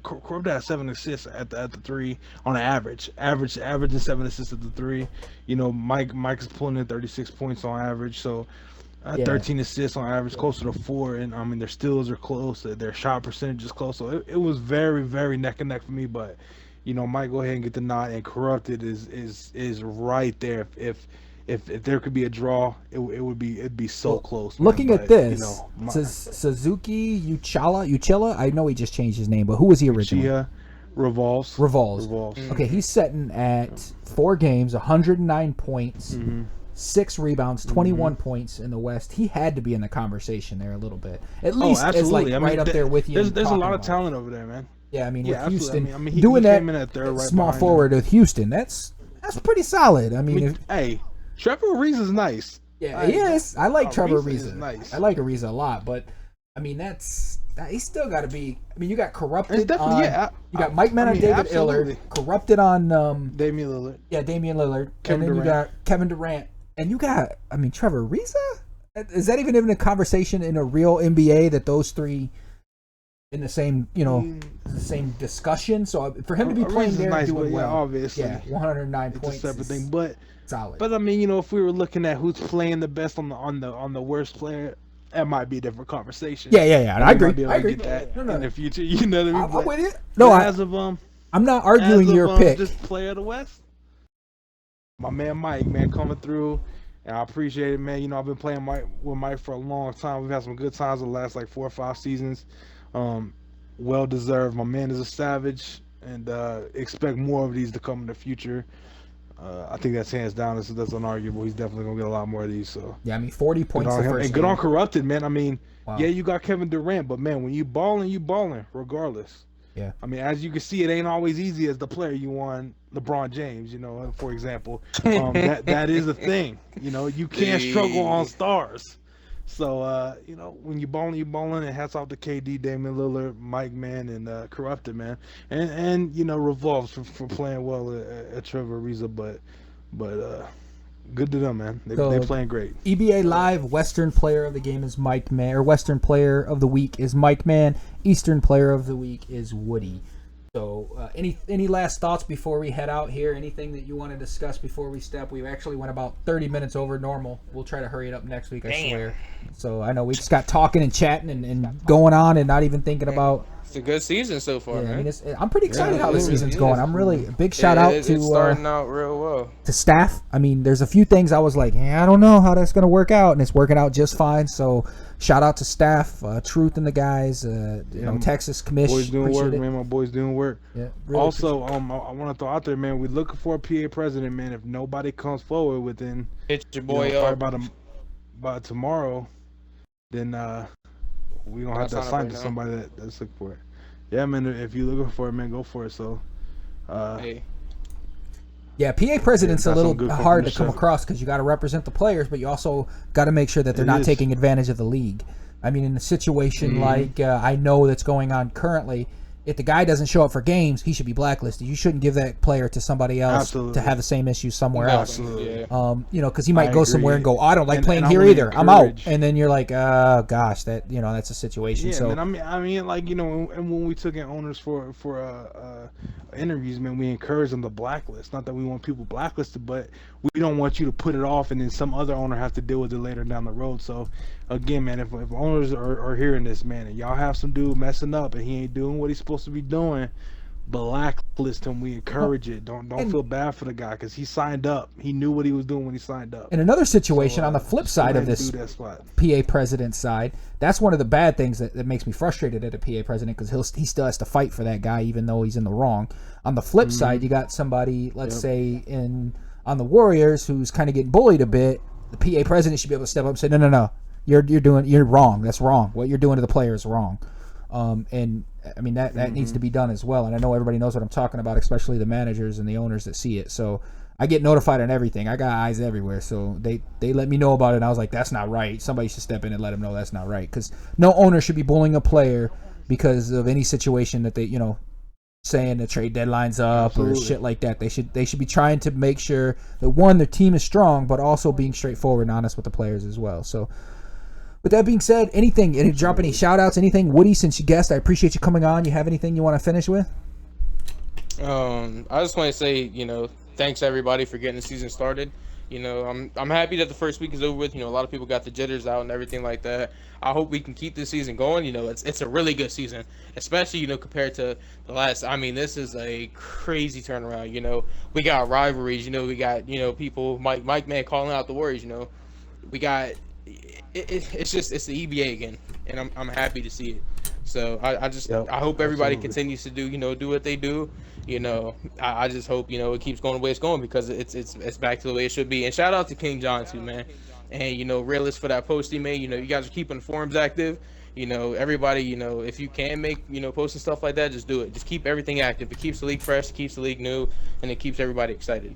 Corrupted has 7 assists at the 3 on an averaging 7 assists at the 3. Mike is pulling in 36 points on average, so 13 assists on average, closer to 4. And I mean, their steals are close, their shot percentage is close. So it was very, very neck and neck for me, but. Might go ahead and get the nod, and Corrupted is right there. If there could be a draw, it'd be so close. Looking at this, Suzuki Uchilla. I know he just changed his name, but who was he originally? Revolves. Okay, he's setting at 4 games, 109 points, 6 rebounds, 21 points in the West. He had to be in the conversation there a little bit, at least as like right up there with you. There's a lot of talent over there, man. Yeah, I mean, with Houston, he doing came that in at third, right small forward with Houston, that's pretty solid. I mean, Trevor Ariza's nice. Yeah, he is. I like Trevor Ariza. Nice. I like Ariza a lot, but I mean, he's still got to be. I mean, you got Corrupted. It's definitely you got Mike Mann on David Illard, Corrupted on Damian Lillard. Yeah, Damian Lillard, and then you got Kevin Durant, and you got Trevor Ariza. Is that even in a conversation in a real NBA that those 3? In the same, the same discussion. So for him to be playing there and doing well, obviously, 109 points, it's a separate thing. But solid. But I mean, if we were looking at who's playing the best on the worst player, that might be a different conversation. Yeah. I agree. Get that in the future. You know what I mean? I'm with it. No, I'm not arguing your pick. Just player of the West. My man Mike, man, coming through. And I appreciate it, man. I've been playing with Mike for a long time. We've had some good times the last 4 or 5 seasons. Well deserved. My man is a savage, and expect more of these to come in the future. I think that's hands down. That's unarguable. He's definitely gonna get a lot more of these. So yeah, 40 points the first and good on Corrupted, man. I mean, wow. Yeah, you got Kevin Durant, but man, when you balling regardless. Yeah. I mean, as you can see, it ain't always easy as the player you want, LeBron James, for example. That is a thing. You can't struggle on stars. So, when you're balling, and hats off to KD, Damian Lillard, Mike, man, and Corrupted, man. And Revolves for playing well at Trevor Ariza, but good to them, man. They're playing great. EBA Live, Western Player of the Game is Mike Mann, or Western Player of the Week is Mike Mann. Eastern Player of the Week is Woody. So, any last thoughts before we head out here? Anything that you want to discuss before we step? We actually went about 30 minutes over normal. We'll try to hurry it up next week, I swear. So, I know we just got talking and chatting and going on and not even about... It's a good season so far, man. I mean, I'm pretty excited how this season's going. I'm really a big shout out to it's starting out real well. To staff. I mean, there's a few things I was like, I don't know how that's going to work out, and it's working out just fine. So, shout out to staff, Truth and the guys, Texas Commish. Boys doing work, man. My boys doing work. Yeah. Really also, I want to throw out there, man. We're looking for a PA president, man. If nobody comes forward within, hit your boy up by tomorrow, then we gonna have to assign to somebody that's looking for it. Yeah, man. If you're looking for it, man, go for it. So, hey. Yeah, PA president's a little hard to come across because you got to represent the players, but you also got to make sure that they're not taking advantage of the league. I mean, in a situation like I know that's going on currently, if the guy doesn't show up for games, he should be blacklisted. You shouldn't give that player to somebody else to have the same issue somewhere else. Yeah. Because he might go somewhere and go, I don't like playing here either. I'm out. And then you're like, gosh, that's a situation. Yeah, so man, I mean, like, and when we took in owners for interviews, man, we encourage them to blacklist. Not that we want people blacklisted, but we don't want you to put it off and then some other owner have to deal with it later down the road. So, again, man, if owners are hearing this, man, and y'all have some dude messing up and he ain't doing what he's supposed to be doing, blacklist him. We encourage it. Don't feel bad for the guy because he signed up. He knew what he was doing when he signed up. In another situation, on the flip side of this PA president side, that's one of the bad things that makes me frustrated at a PA president because he still has to fight for that guy even though he's in the wrong. On the flip side, you got somebody, let's say, on the Warriors who's kind of getting bullied a bit. The PA president should be able to step up and say, no. You're wrong. That's wrong. What you're doing to the player is wrong. And I mean that needs to be done as well. And I know everybody knows what I'm talking about, especially the managers and the owners that see it. So I get notified on everything. I got eyes everywhere. So they let me know about it. And I was like, that's not right. Somebody should step in and let them know that's not right. Because no owner should be bullying a player because of any situation that they, saying the trade deadline's up or shit like that. They should be trying to make sure that one, their team is strong, but also being straightforward and honest with the players as well. So with that being said, drop any shout outs, anything? Woody, since you guessed, I appreciate you coming on. You have anything you want to finish with? I just want to say, thanks everybody for getting the season started. I'm happy that the first week is over with. A lot of people got the jitters out and everything like that. I hope we can keep this season going. It's a really good season, especially, compared to the last. I mean, this is a crazy turnaround. We got rivalries. We got, people, Mike Mann calling out the Warriors. We got, it's the EBA again, and I'm happy to see it. So I hope everybody continues to do what they do. I just hope it keeps going the way it's going because it's back to the way it should be. And shout out to King John too, man. And Realist for that post he made. You guys are keeping the forums active. Everybody, if you can make posting stuff like that, just do it. Just keep everything active. It keeps the league fresh, it keeps the league new, and it keeps everybody excited.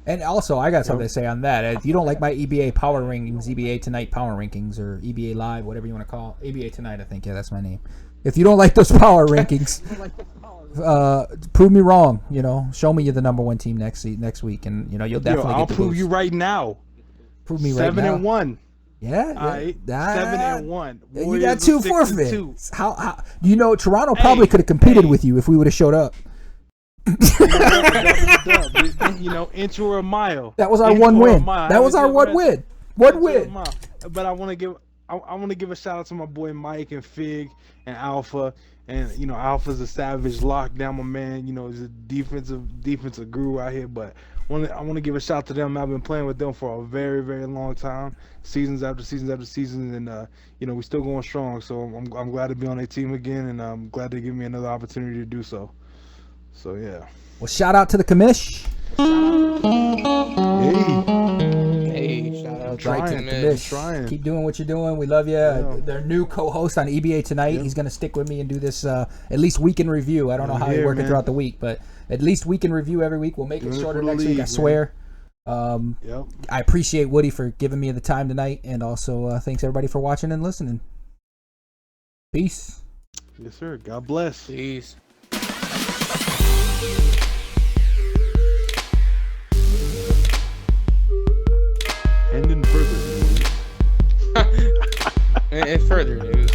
And also, I got something to say on that. If you don't like my EBA Power Rankings, EBA Tonight Power Rankings, or EBA Live, whatever you want to call it, EBA Tonight, I think, yeah, that's my name. If you don't like those power rankings, prove me wrong. Show me you're the number one team next week, and you'll definitely. I'll get the prove boost. You right now. Prove me right now. 7-1. Yeah, right. 7-1. You got 2 forfeits. How? Toronto probably could have competed with you if we would have showed up. Inch or a mile. That was our one win. That was our one win. One win. But I want to give a shout out to my boy Mike and Fig and Alpha. And Alpha's a savage lockdown, my man. He's a defensive guru out here. But I want to give a shout out to them. I've been playing with them for a very, very long time, seasons after seasons after seasons, and we're still going strong. So I'm glad to be on their team again, and I'm glad they give me another opportunity to do so. So yeah. Well, shout out to the commish. Hey. Shout out. trying. Mish, keep doing what you're doing. We love you. Yeah. Their new co-host on EBA tonight. Yep. He's going to stick with me and do this at least week in review. I don't know how you work it throughout the week, but at least week in review every week. We'll make it shorter next week, I swear. I appreciate Woody for giving me the time tonight, and also thanks everybody for watching and listening. Peace. Yes, sir. God bless. Peace. And in further news. In further news.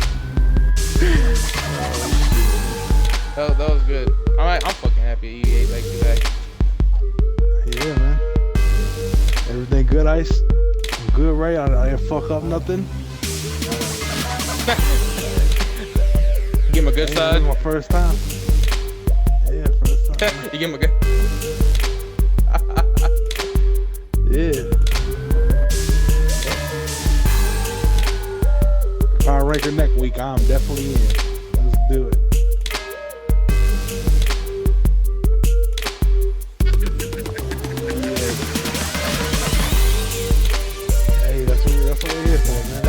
That was good. I'm fucking happy EA back to back. Yeah, man. Everything good, Ice? I'm good, right? I didn't fuck up nothing. Give him a good side. This is my first time. Yeah, first time. You give him a good. Yeah. Power ranker next week. I'm definitely in. Let's do it. Hey, that's what we're here for, man.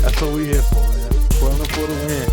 That's what we're here for, man. Pulling for the win.